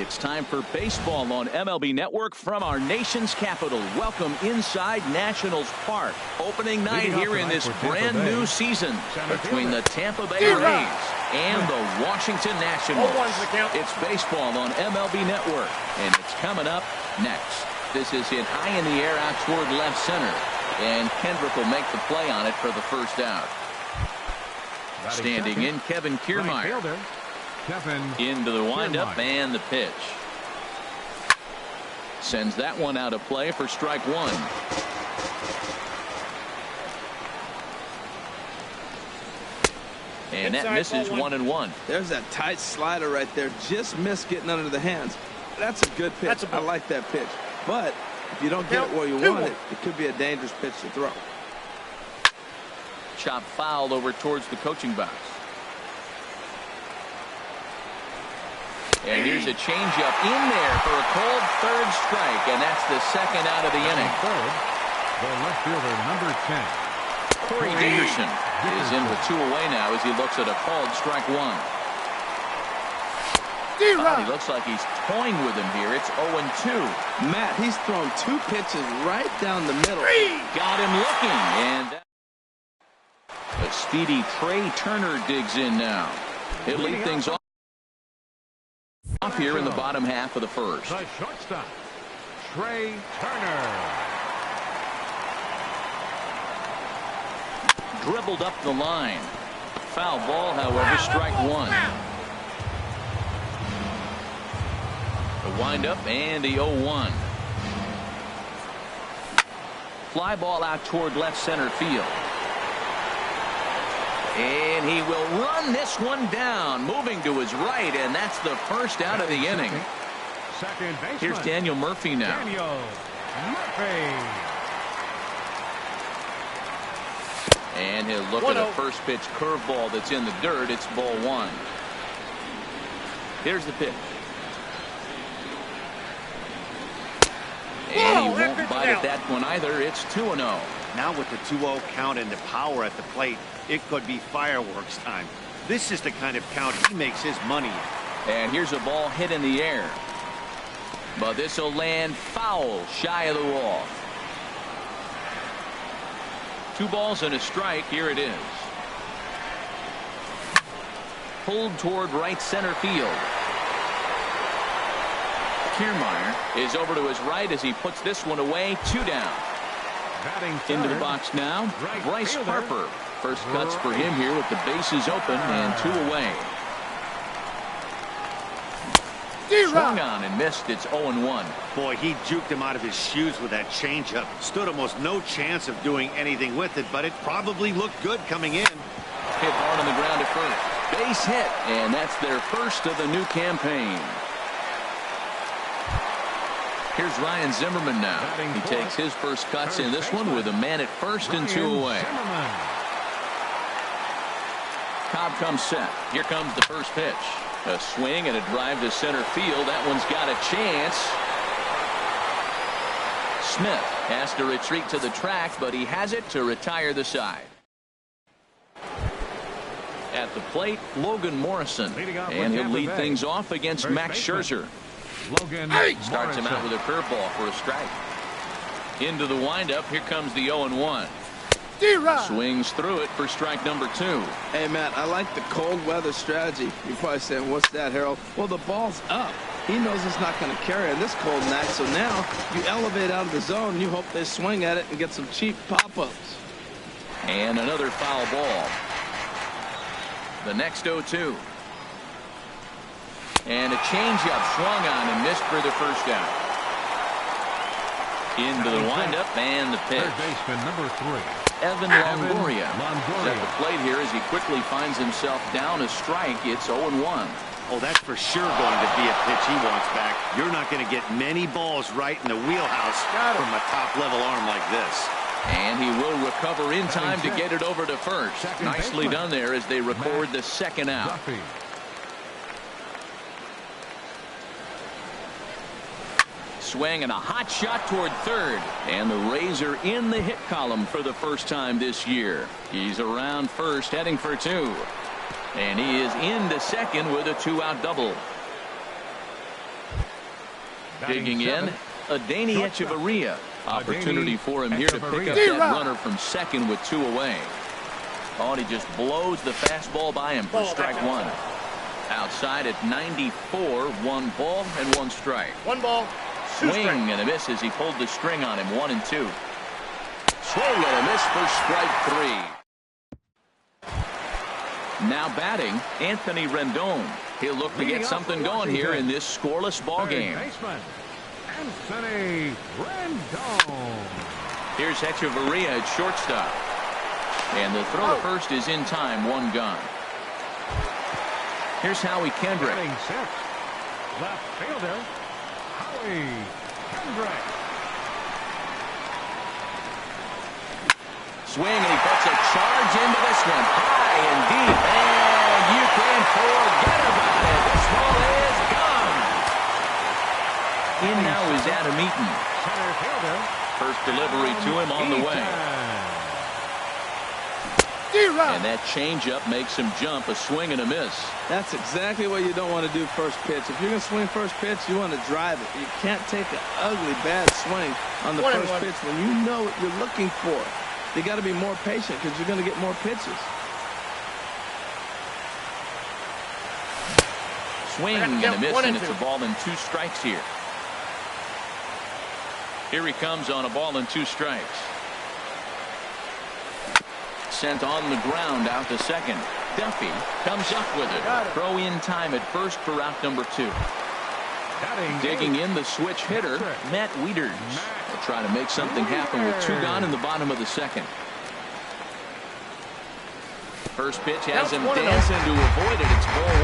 It's time for baseball on MLB Network from our nation's capital. Welcome inside Nationals Park. Opening night here in this brand new season between the Tampa Bay Rays and the Washington Nationals. It's baseball on MLB Network, and it's coming up next. This is hit high in the air out toward left center, and Kendrick will make the play on it for the first out. Standing in, Kevin Kiermaier. Into the windup and the pitch. Sends that one out of play for strike one. And that misses 1-1. There's that tight slider right there. Just missed getting under the hands. That's a good pitch. I like that pitch. But if you don't get it where you want it, it could be a dangerous pitch to throw. Chop fouled over towards the coaching box. And here's a changeup in there for a cold third strike, and that's the second out of the inning. Third, the left fielder, number 10. Corey Dickerson is in with 2 away now as he looks at a called strike one. He looks like he's toying with him here. It's 0-2. Matt, he's thrown 2 pitches right down the middle. Got him looking, and a speedy Trey Turner digs in now. He'll lead things off here in the bottom half of the first. The shortstop, Trey Turner. Dribbled up the line. Foul ball, however, strike one. The windup and the 0-1. Fly ball out toward left center field. And he will run this one down, moving to his right, and that's the first out of the inning. Second baseman. Here's Daniel Murphy now. Daniel Murphy. And he'll look at a first pitch curveball that's in the dirt. It's ball one. Here's the pitch. And he won't bite at that one either. It's 2-0. Now with the 2-0 count and the power at the plate, it could be fireworks time. This is the kind of count he makes his money in. And here's a ball hit in the air. But this will land foul, shy of the wall. 2 balls and a strike. Here it is. Pulled toward right center field. Kiermaier is over to his right as he puts this one away. 2 down. Into the box now, Bryce Harper. First cuts for him here with the bases open and 2 away. Swung on and missed. It's 0-1. Boy, he juked him out of his shoes with that changeup. Stood almost no chance of doing anything with it, but it probably looked good coming in. Hit hard on the ground at first. Base hit, and that's their first of the new campaign. Here's Ryan Zimmerman now. He takes his first cuts in this one with a man at first and 2 away. Cobb comes set. Here comes the first pitch. A swing and a drive to center field. That one's got a chance. Smith has to retreat to the track, but he has it to retire the side. At the plate, Logan Morrison. And he'll lead things off against Max Scherzer. Starts him out with a curveball for a strike. Into the windup. Here comes the 0-1. Swings through it for strike number 2. Hey, Matt, I like the cold weather strategy. You're probably saying, what's that, Harold? Well, the ball's up. He knows it's not going to carry on this cold night, so now you elevate out of the zone. You hope they swing at it and get some cheap pop-ups. And another foul ball. The next 0-2. And a changeup swung on and missed for the first out. Into the windup and the pitch. Third baseman, number 3. Evan Longoria is at the plate here as he quickly finds himself down a strike. It's 0-1. Oh, that's for sure going to be a pitch he wants back. You're not going to get many balls right in the wheelhouse from a top-level arm like this. And he will recover in time to get it over to first. Nicely done there as they record the second out. Swing and a hot shot toward third. And the Rays are in the hit column for the first time this year. He's around first, heading for 2. And he is into second with a 2-out double. Digging in, Adani Echeverria. Opportunity for him here to pick up that runner from second with 2 away. Oh, and he just blows the fastball by him for strike 1. Outside at 94, 1 ball and 1 strike. 1 ball. Swing and a miss as he pulled the string on him. 1 and 2. Swing and a miss for strike 3. Now batting, Anthony Rendon. He'll look to get something going here in this scoreless ball game. Anthony Rendon. Here's Echeverria at shortstop. And the throw to first is in time. 1 gone. Here's Howie Kendrick. Batting 6. Left fielder, Howie Kendrick. Swing, and he puts a charge into this one. High and deep. And you can forget about it. This ball is gone. In now is Adam Eaton. Center fielder. First delivery to him on the way. And that changeup makes him jump. A swing and a miss. That's exactly what you don't want to do first pitch. If you're going to swing first pitch, you want to drive it. You can't take an ugly, bad swing on the first pitch when you know what you're looking for. You got to be more patient because you're going to get more pitches. Swing and a miss, and it's a ball and 2 strikes here. Here he comes on a ball and 2 strikes. Sent on the ground out to second. Duffy comes up with it. Throw in time at first for out number 2. Digging in the switch hitter, Matt Wieters. Will try to make something happen with 2 gone in the bottom of the second. First pitch has him dancing to avoid it. It's ball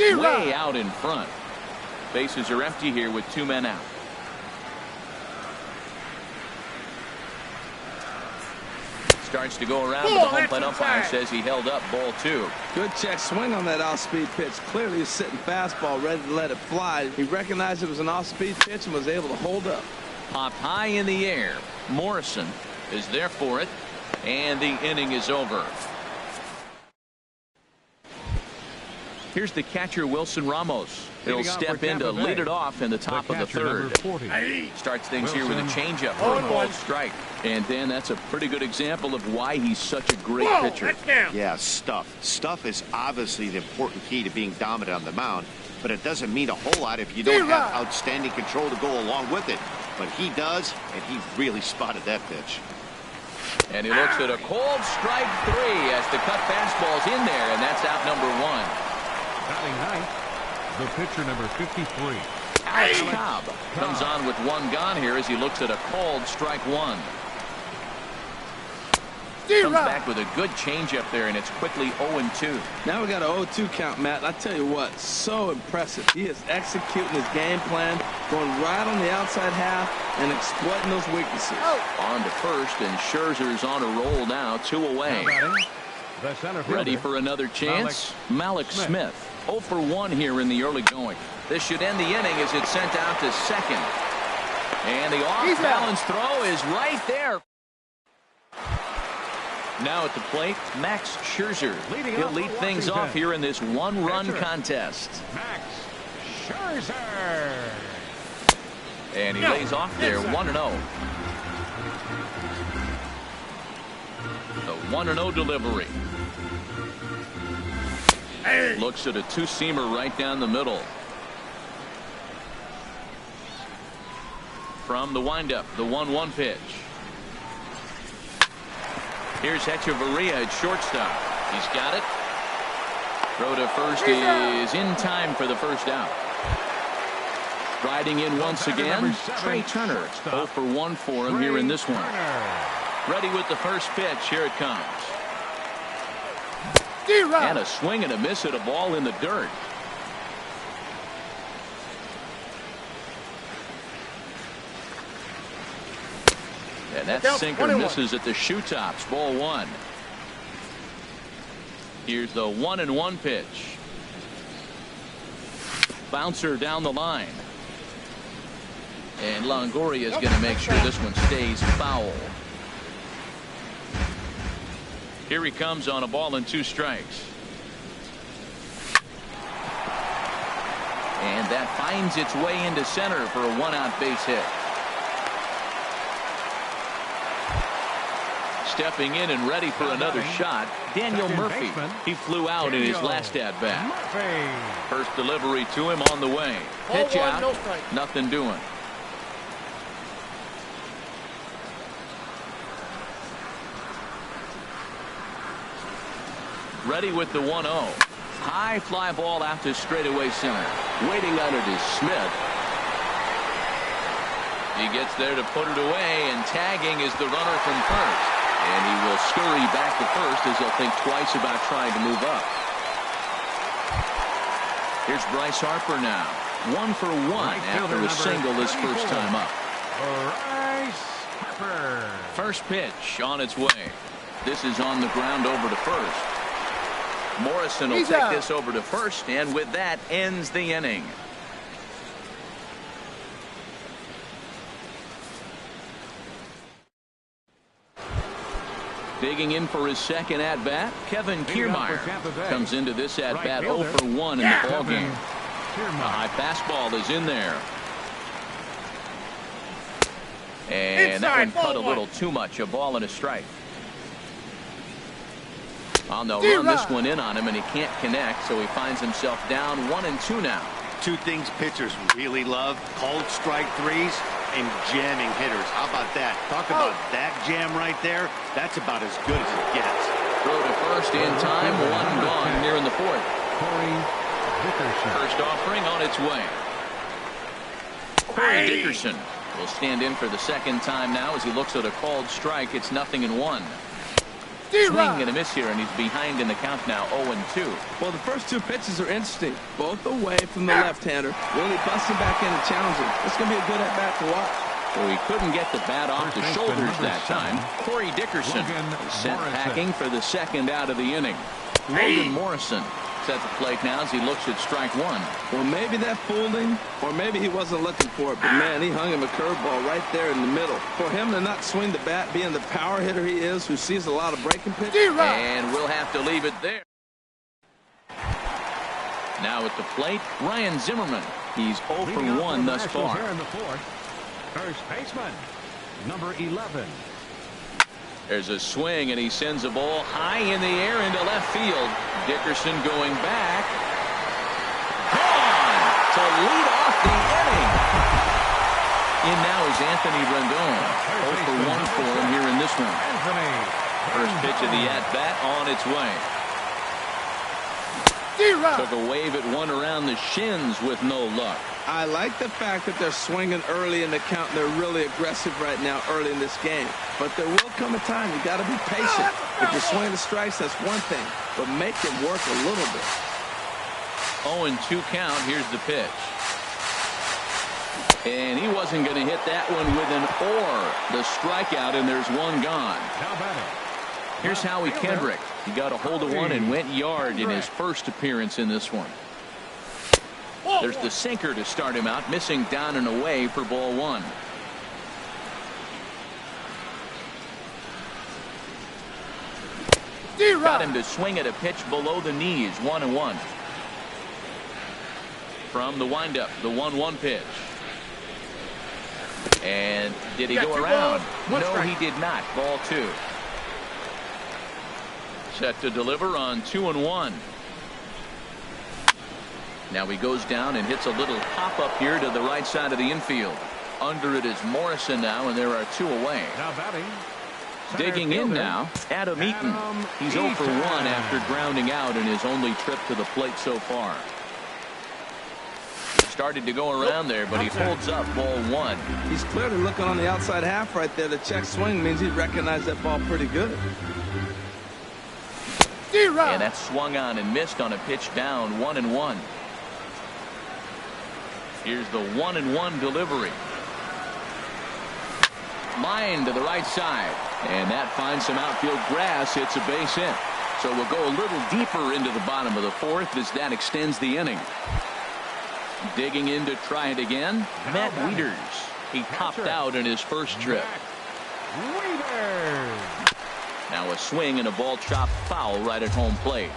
1. Way out in front. Bases are empty here with 2 men out. Starts to go around, but the home plate umpire says he held up. Ball 2. Good check swing on that off-speed pitch. Clearly he's sitting fastball, ready to let it fly. He recognized it was an off-speed pitch and was able to hold up. Popped high in the air. Morrison is there for it, and the inning is over. Here's the catcher, Wilson Ramos. He'll step in to lead it off in the top of the 3rd. Starts things here with a changeup for a called strike. And then that's a pretty good example of why he's such a great pitcher. Yeah, stuff. Stuff is obviously the important key to being dominant on the mound, but it doesn't mean a whole lot if you don't have outstanding control to go along with it. But he does, and he really spotted that pitch. And he looks at a cold strike 3 as the cut fastball's in there, and that's out number 1. Batting 9th, the pitcher number 53. Alex Cobb comes on with 1 gone here as he looks at a called strike 1. Comes back with a good changeup there, and it's quickly 0-2. Now we got an 0-2 count, Matt. I tell you what, so impressive. He is executing his game plan, going right on the outside half and exploiting those weaknesses. On to first, and Scherzer's on a roll now. 2 away. Ready for another chance? Malik Smith. 0 for 1 here in the early going. This should end the inning as it's sent out to second. And the off-balance throw is right there. Now at the plate, Max Scherzer. He'll lead things off here in this 1-run contest. Max Scherzer. And he lays off there 1-0. The 1-0 delivery. Looks at a 2-seamer right down the middle. From the windup, the 1-1 pitch. Here's Echeverria at shortstop. He's got it. Throw to first is in time for the first out. Riding in once again, Trey Turner. 0 for 1 for him here in this one. Ready with the first pitch. Here it comes. And a swing and a miss at a ball in the dirt. And that sinker misses at the shoe tops. Ball 1. Here's the 1-1 pitch. Bouncer down the line. And Longoria is going to make sure this one stays foul. Here he comes on a ball and 2 strikes. And that finds its way into center for a 1-out base hit. Stepping in and ready for another shot, Daniel Murphy. He flew out in his last at-bat. First delivery to him on the way. Pitch out, nothing doing. Ready with the 1-0. High fly ball out to straightaway center. Waiting on it is Smith. He gets there to put it away, and tagging is the runner from first. And he will scurry back to first as he'll think twice about trying to move up. Here's Bryce Harper now. 1 for 1 after a single his first time up. Bryce Harper. First pitch on its way. This is on the ground over to first. Morrison will take this over to first, and with that ends the inning. Digging in for his second at-bat, Kevin Kiermaier comes into this at-bat 0 for 1 in the ballgame. A high fastball is in there. And that one cut a little too much. A ball and a strike. On the run, this one in on him, and he can't connect, so he finds himself down 1-2 now. 2 things pitchers really love: cold strike threes and jamming hitters. How about that? Talk about that jam right there. That's about as good as it gets. Throw to first in time. 1 gone here in the 4th. First offering on its way. Corey Dickerson will stand in for the second time now as he looks at a called strike. It's 0-1. Swing and a miss here, and he's behind in the count now, 0-2. Well, the first 2 pitches are interesting, both away from the left-hander. Really busting back in and challenging. It's going to be a good at-bat to watch. So he couldn't get the bat off the shoulders that time. Corey Dickerson is sent packing for the second out of the inning. Logan Morrison at the plate now as he looks at strike 1. Well, maybe that fooled him, or maybe he wasn't looking for it, but man, he hung him a curveball right there in the middle. For him to not swing the bat, being the power hitter he is, who sees a lot of breaking pitches. And we'll have to leave it there. Now at the plate, Ryan Zimmerman. He's 0 for 1 thus far. Here in the 4th, first baseman, number 11. There's a swing, and he sends a ball high in the air into left field. Dickerson going back. Gone to lead off the inning. In now is Anthony Rendon. 0 for 1 for him here in this one. First pitch of the at-bat on its way. Took a wave at one around the shins with no luck. I like the fact that they're swinging early in the count. They're really aggressive right now early in this game. But there will come a time you got to be patient. If you're swinging the strikes, that's one thing. But make it work a little bit. 0-2 count. Here's the pitch. And he wasn't going to hit that one with an or. The strikeout, and there's one gone. Here's Howie Kendrick. He got a hold of one and went yard in his first appearance in this one. There's the sinker to start him out, missing down and away for ball 1. Got him to swing at a pitch below the knees, 1-1. From the windup, the 1-1 pitch. And did he go around? No, he did not. Ball 2. Set to deliver on 2-1. Now he goes down and hits a little pop-up here to the right side of the infield. Under it is Morrison now, and there are 2 away. Now batting. Digging in now, Adam Eaton. He's 0 for 1 after grounding out in his only trip to the plate so far. Started to go around there, but he holds up ball 1. He's clearly looking on the outside half right there. The check swing means he recognized that ball pretty good. And that swung on and missed on a pitch down, 1-1. Here's the 1-1 delivery. Line to the right side. And that finds some outfield grass. It's a base hit. So we'll go a little deeper into the bottom of the 4th as that extends the inning. Digging in to try it again, Matt Wieters. He topped out in his first trip. Now a swing and a ball chopped foul right at home plate.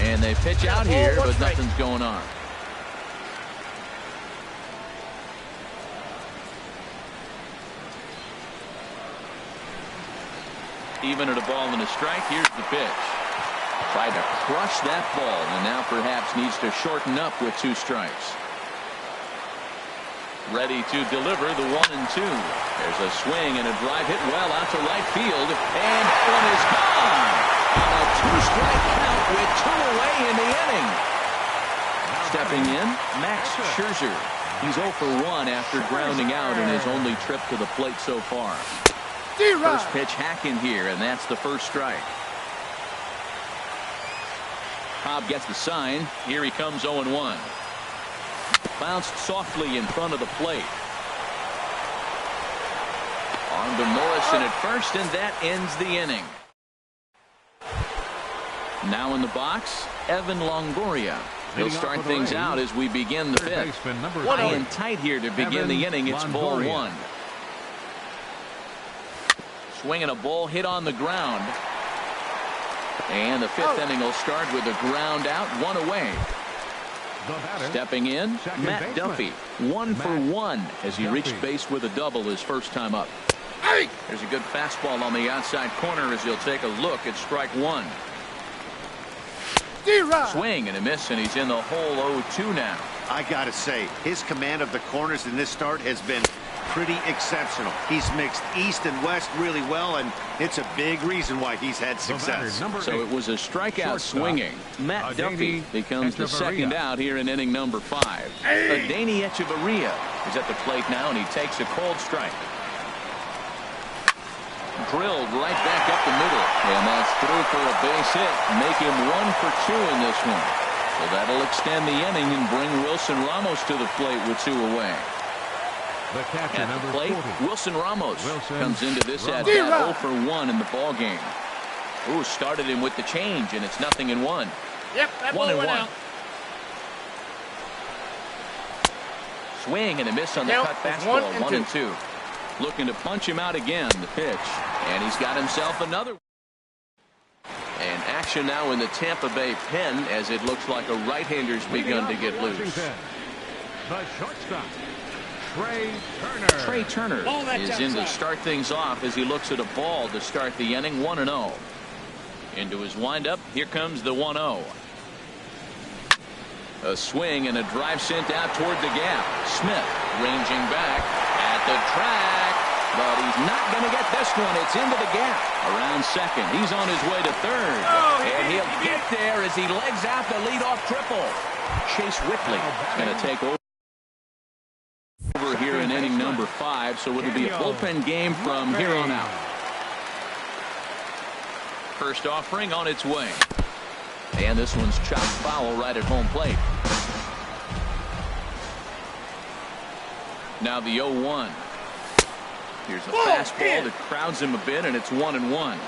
And they pitch out here, but nothing's going on. Even at a ball and a strike, here's the pitch. Tried to crush that ball, and now perhaps needs to shorten up with 2 strikes. Ready to deliver the 1-2. There's a swing and a drive hit well out to right field, and one is gone. On a 2-strike count with 2 away in the inning. Stepping in, Max Scherzer. He's 0 for 1 after grounding out in his only trip to the plate so far. First pitch hacking here, and that's the first strike. Cobb gets the sign. Here he comes 0-1. Bounced softly in front of the plate. On to Morrison at first, and that ends the inning. Now in the box, Evan Longoria. He'll start things out as we begin the 5th. High and tight here to begin the inning. It's ball 1. Swinging a ball hit on the ground. And the 5th inning will start with a ground out, 1 away. Stepping in, Matt Duffy. 1 for 1 as he reached base with a double his first time up. There's a good fastball on the outside corner as he'll take a look at strike 1. Swing and a miss, and he's in the hole 0-2 now. I gotta say, his command of the corners in this start has been pretty exceptional. He's mixed east and west really well, and it's a big reason why he's had success. So it was a strikeout swinging. Matt Duffy becomes the second out here in inning number 5. Adeiny Echeverria is at the plate now, and he takes a cold strike. Drilled right back up the middle, and that's through for a base hit. Make him 1 for 2 in this one. So that'll extend the inning and bring Wilson Ramos to the plate with 2 away. The catcher, at the plate, 40. Wilson Ramos comes into this at bat 0 for 1 in the ball game. Ooh, started him with the change, and it's 0-1. Yep, that ball went out. Swing and a miss on the cut fastball. 1-2. Looking to punch him out again. The pitch, and he's got himself another. And action now in the Tampa Bay pen as it looks like a right-hander's begun to get loose. The shortstop, Trey Turner is in to start things off as he looks at a ball to start the inning. 1-0. Into his windup. Here comes the 1-0. A swing and a drive sent out toward the gap. Smith ranging back at the track, but he's not going to get this one. It's into the gap. Around second. He's on his way to third. And he'll get there as he legs out the leadoff triple. Chase Whitley is going to take over here in inning number 5, so it'll be a bullpen game from here on out. First offering on its way. And this one's chopped foul right at home plate. Now the 0-1. Here's a fastball that crowds him a bit, and it's 1-1.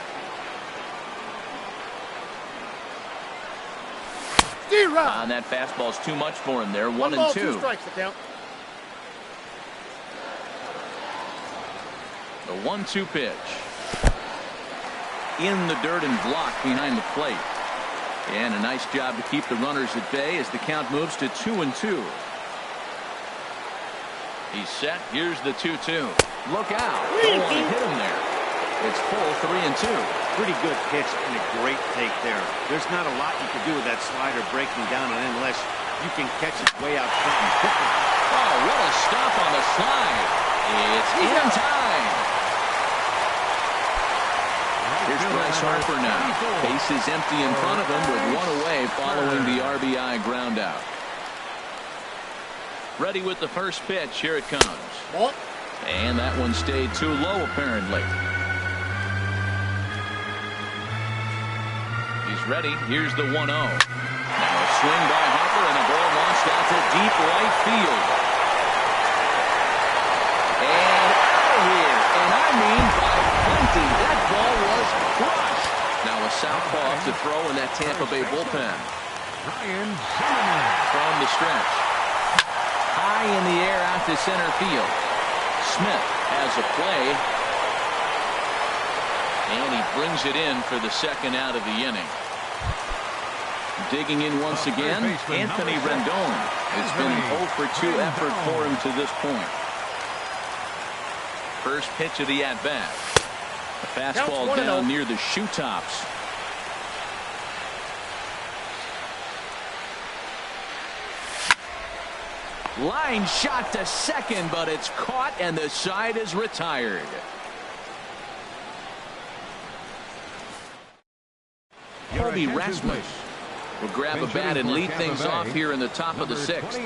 And that fastball's too much for him there. 1-2. 2 strikes to count. The 1-2 pitch. In the dirt and blocked behind the plate. And a nice job to keep the runners at bay as the count moves to 2-2. He's set. Here's the 2-2. Look out. Don't want to hit him there. It's full 3-2. Pretty good pitch and a great take there. There's not a lot you can do with that slider breaking down unless you can catch it way out front and hit it. Oh, what a stop on the slide. It's in time. Here's Bryce Harper now. Base is empty in front of him with 1 away following the RBI ground out. Ready with the first pitch. Here it comes. And that one stayed too low apparently. He's ready. Here's the 1-0. Now a swing by Harper and a ball launched out to deep right field. And out of here. And I mean by plenty. That ball was crushed. Now a southpaw to throw in that Tampa Bay bullpen. From the stretch. High in the air out to center field. Smith has a play. And he brings it in for the second out of the inning. Digging in once again, Anthony Rendon. It's been an 0 for 2 effort for him to this point. First pitch of the at-bat. A fastball down near the shoe tops. Line shot to second, but it's caught and the side is retired. Colby Rasmus will grab a bat and lead things off here in the top of the sixth.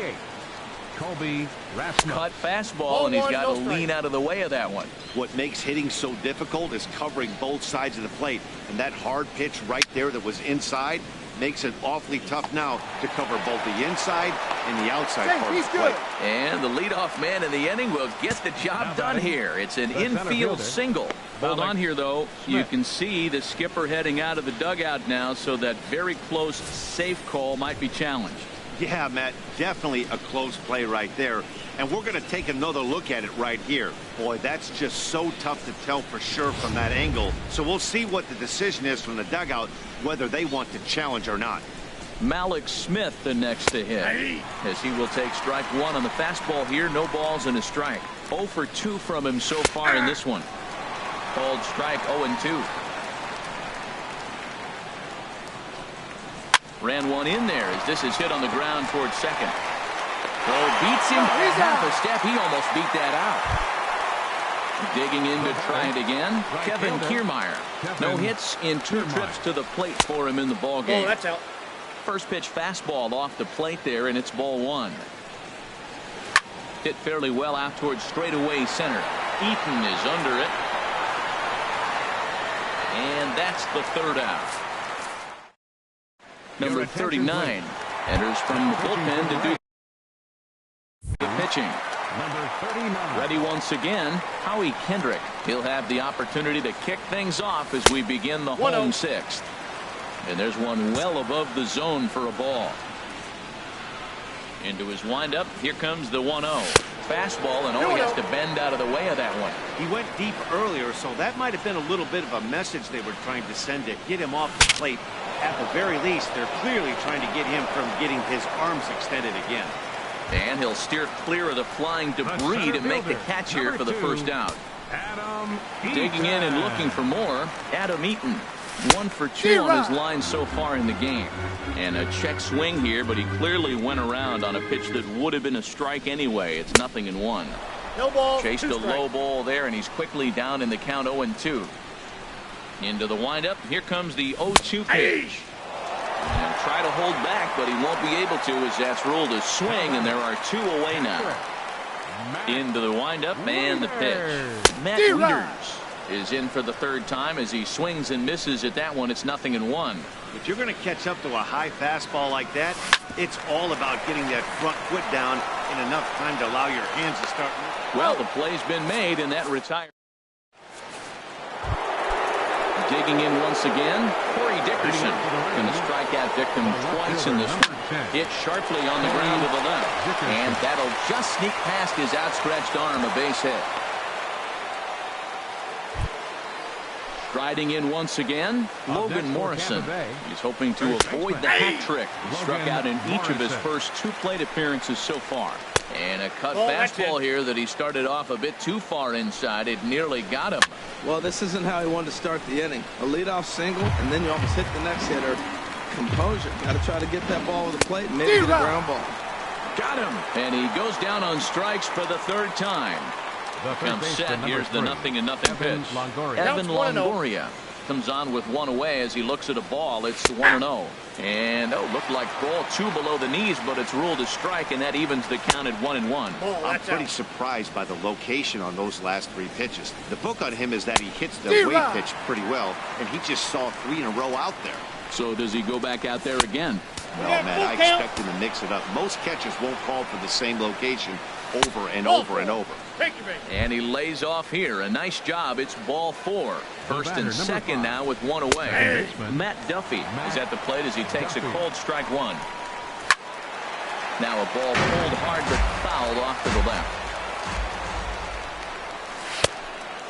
Colby Rasmus. Cut fastball, and he's got to lean out of the way of that one. What makes hitting so difficult is covering both sides of the plate, and that hard pitch right there that was inside makes it awfully tough now to cover both the inside and the outside part of the plate. And the leadoff man in the inning will get the job done here. It's an infield single. Hold on here, though. You can see the skipper heading out of the dugout now, so that very close, safe call might be challenged. Yeah, Matt, definitely a close play right there. And we're going to take another look at it right here. Boy, that's just so tough to tell for sure from that angle. So we'll see what the decision is from the dugout, whether they want to challenge or not. Malik Smith the next to hit, as he will take strike one on the fastball here. No balls and a strike. 0 for 2 from him so far in this one. Called strike 0-2. Ran one in there as this is hit on the ground towards second. Cole beats him half a step. He almost beat that out. Digging in to try it again. Kevin Kiermaier. No hits in 2 trips to the plate for him in the ball game. Oh, that's out. First pitch fastball off the plate there, and it's ball 1. Hit fairly well out towards straightaway center. Eaton is under it. And that's the third out. Number 39 enters from the bullpen to do the pitching. Number 39. Ready once again, Howie Kendrick. He'll have the opportunity to kick things off as we begin the home sixth. And there's one well above the zone for a ball. Into his windup. Here comes the 1-0. Fastball, and he has to bend out of the way of that one. He went deep earlier, so that might have been a little bit of a message they were trying to send to get him off the plate. At the very least, they're clearly trying to get him from getting his arms extended again. And he'll steer clear of the flying debris to make the catch here for the first out. Digging in and looking for more, Adam Eaton. 1 for 2 on his line so far in the game. And a check swing here, but he clearly went around on a pitch that would have been a strike anyway. It's 0-1. No ball. Chased a low ball there, and he's quickly down in the count 0-2. Into the windup. Here comes the 0-2 pitch. And try to hold back, but he won't be able to, as that's ruled a swing, and there are 2 away now. Into the windup and the pitch. Matt Wieters is in for the third time as he swings and misses at that one. It's 0-1. If you're going to catch up to a high fastball like that, it's all about getting that front foot down in enough time to allow your hands to start moving. Well, the play's been made, and that retires. Digging in once again, Corey Dickerson going to strike out victim twice in this one. Hit sharply on the ground to the left, and that'll just sneak past his outstretched arm, a base hit. Striding in once again, Logan Morrison. He's hoping to avoid the hat trick. He struck out in each of his first 2 plate appearances so far. And a cut fastball here that he started off a bit too far inside. It nearly got him. Well, this isn't how he wanted to start the inning. A leadoff single, and then you almost hit the next hitter. Composure. Got to try to get that ball with the plate and maybe get a ground ball. Got him. And he goes down on strikes for the 3rd time. Comes set. Here's the 0-0 pitch. Evan Longoria comes on with 1 away as he looks at a ball. It's 1-0. And looked like ball 2 below the knees, but it's ruled a strike, and that evens the count at 1-1. I'm pretty surprised by the location on those last 3 pitches. The book on him is that he hits the weight pitch pretty well, and he just saw 3 in a row out there. So does he go back out there again? No, man, I expect him to mix it up. Most catchers won't call for the same location over and over and over. And he lays off here. A nice job. It's ball 4. First and second now with 1 away. Matt Duffy is at the plate as he takes a cold strike 1. Now a ball pulled hard but fouled off to the left.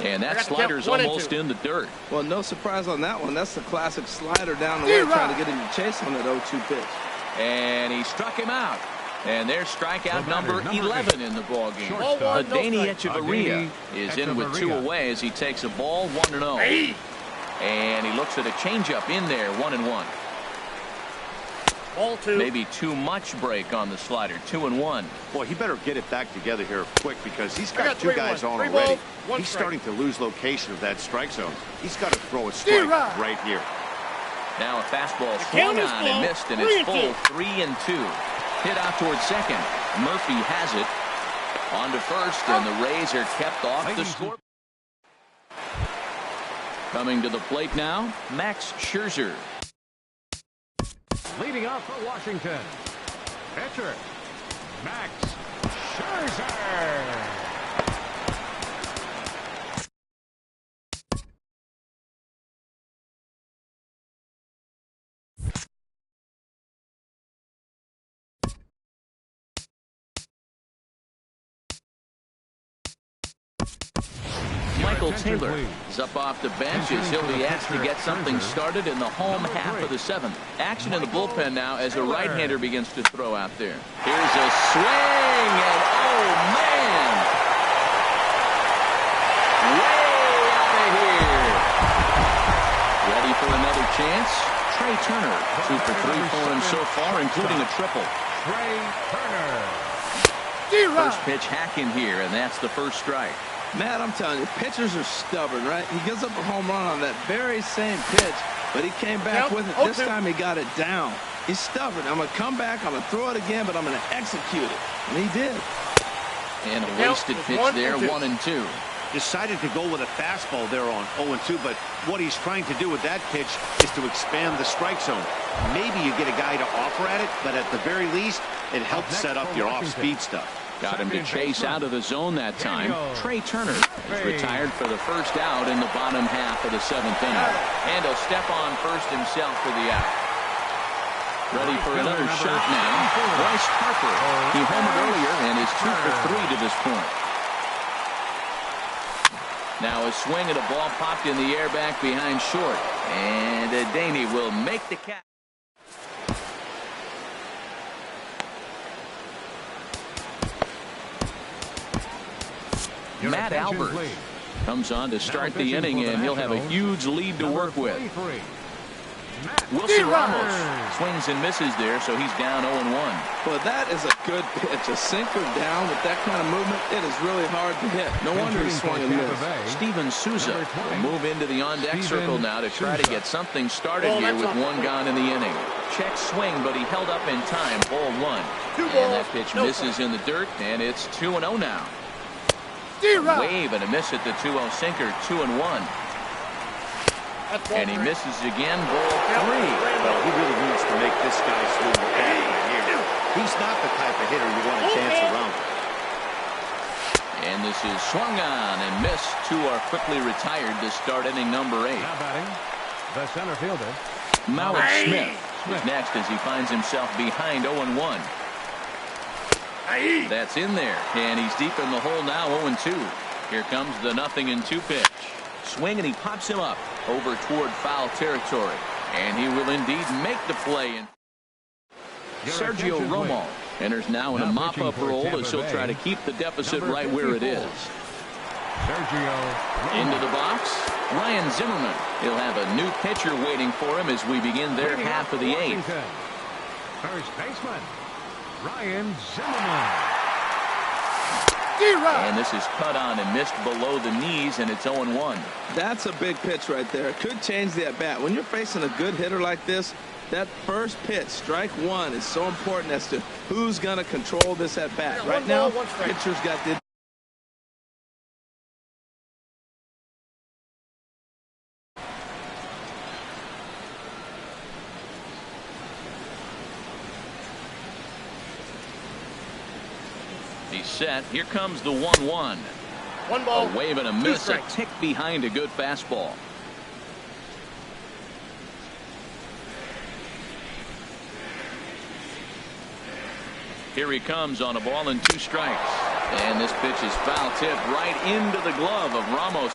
And that slider's almost in the dirt. Well, no surprise on that one. That's the classic slider down the way, trying to get him to chase on that 0-2 pitch. And he struck him out. And there's strikeout number 11 in the ballgame. Adeiny Echeverria is in with 2 away as he takes a ball 1-0. And he looks at a changeup in there, 1-1. Ball 2. Maybe too much break on the slider, 2-1. Boy, he better get it back together here quick because he's got 2 guys on already. He's starting to lose location of that strike zone. He's got to throw a strike right here. Now a fastball swung on and missed, and it's full, 3-2. Hit out towards second. Murphy has it. On to first, and the Rays are kept off the score. Coming to the plate now, Max Scherzer. Leading off for Washington, pitcher, Max Scherzer. Michael Taylor is up off the bench as he'll be asked to get something started in the home half of the 7th. Action in the bullpen now as a right-hander begins to throw out there. Here's a swing, and oh man! Way out of here! Ready for another chance? Trey Turner, 2 for 3 for him so far, including a triple. Trey Turner. First pitch hack in here, and that's the first strike. Matt, I'm telling you, pitchers are stubborn, right? He gives up a home run on that very same pitch, but he came back with it. This time he got it down. He's stubborn. I'm going to come back, I'm going to throw it again, but I'm going to execute it. And he did. And a wasted pitch there, 1-2. Decided to go with a fastball there on 0-2, but what he's trying to do with that pitch is to expand the strike zone. Maybe you get a guy to offer at it, but at the very least, it helps set up your off-speed stuff. Got him to chase out of the zone that time. Trey Turner is retired for the first out in the bottom half of the 7th inning. And he'll step on first himself for the out. Ready for another shot now. Bryce Harper. He homered earlier and is 2 for 3 to this point. Now a swing at a ball popped in the air back behind short. And Adeiny will make the catch. Matt Albert comes on to start the inning, and he'll have a huge lead to work with. Wilson Ramos swings and misses there, so he's down 0-1. Well, that is a good pitch. A sinker down with that kind of movement, it is really hard to hit. No wonder he swung and missed. Steven Souza will move into the on-deck circle now to try to get something started here with 1 gone in the inning. Check swing, but he held up in time. Ball 1. And that pitch misses in the dirt, and it's 2-0 now. Wave and a miss at the 2-0 sinker, 2-1. And he misses again, ball 3. Well, he really needs to make this guy swing the bat here. He's not the type of hitter you want to chance around. And this is swung on and missed. 2 are quickly retired to start inning number 8. Now batting, the center fielder, Malik Smith is next as he finds himself behind 0-1. That's in there, and he's deep in the hole now, 0-2. Here comes the 0-2 pitch. Swing, and he pops him up over toward foul territory. And he will indeed make the play. Sergio Romo enters now in a mop-up role as he'll try to keep the deficit right where it is. Into the box, Ryan Zimmerman. He'll have a new pitcher waiting for him as we begin their half of the 8th. First baseman, Ryan Zimmerman. And this is cut on and missed below the knees, and it's 0-1. That's a big pitch right there. It could change the at-bat. When you're facing a good hitter like this, that first pitch, strike 1, is so important as to who's going to control this at-bat. Right now, pitcher's got the... He's set. Here comes the 1-1. 1 ball. A wave and a miss, a tick behind a good fastball. Here he comes on a ball and 2 strikes. And this pitch is foul tip right into the glove of Ramos.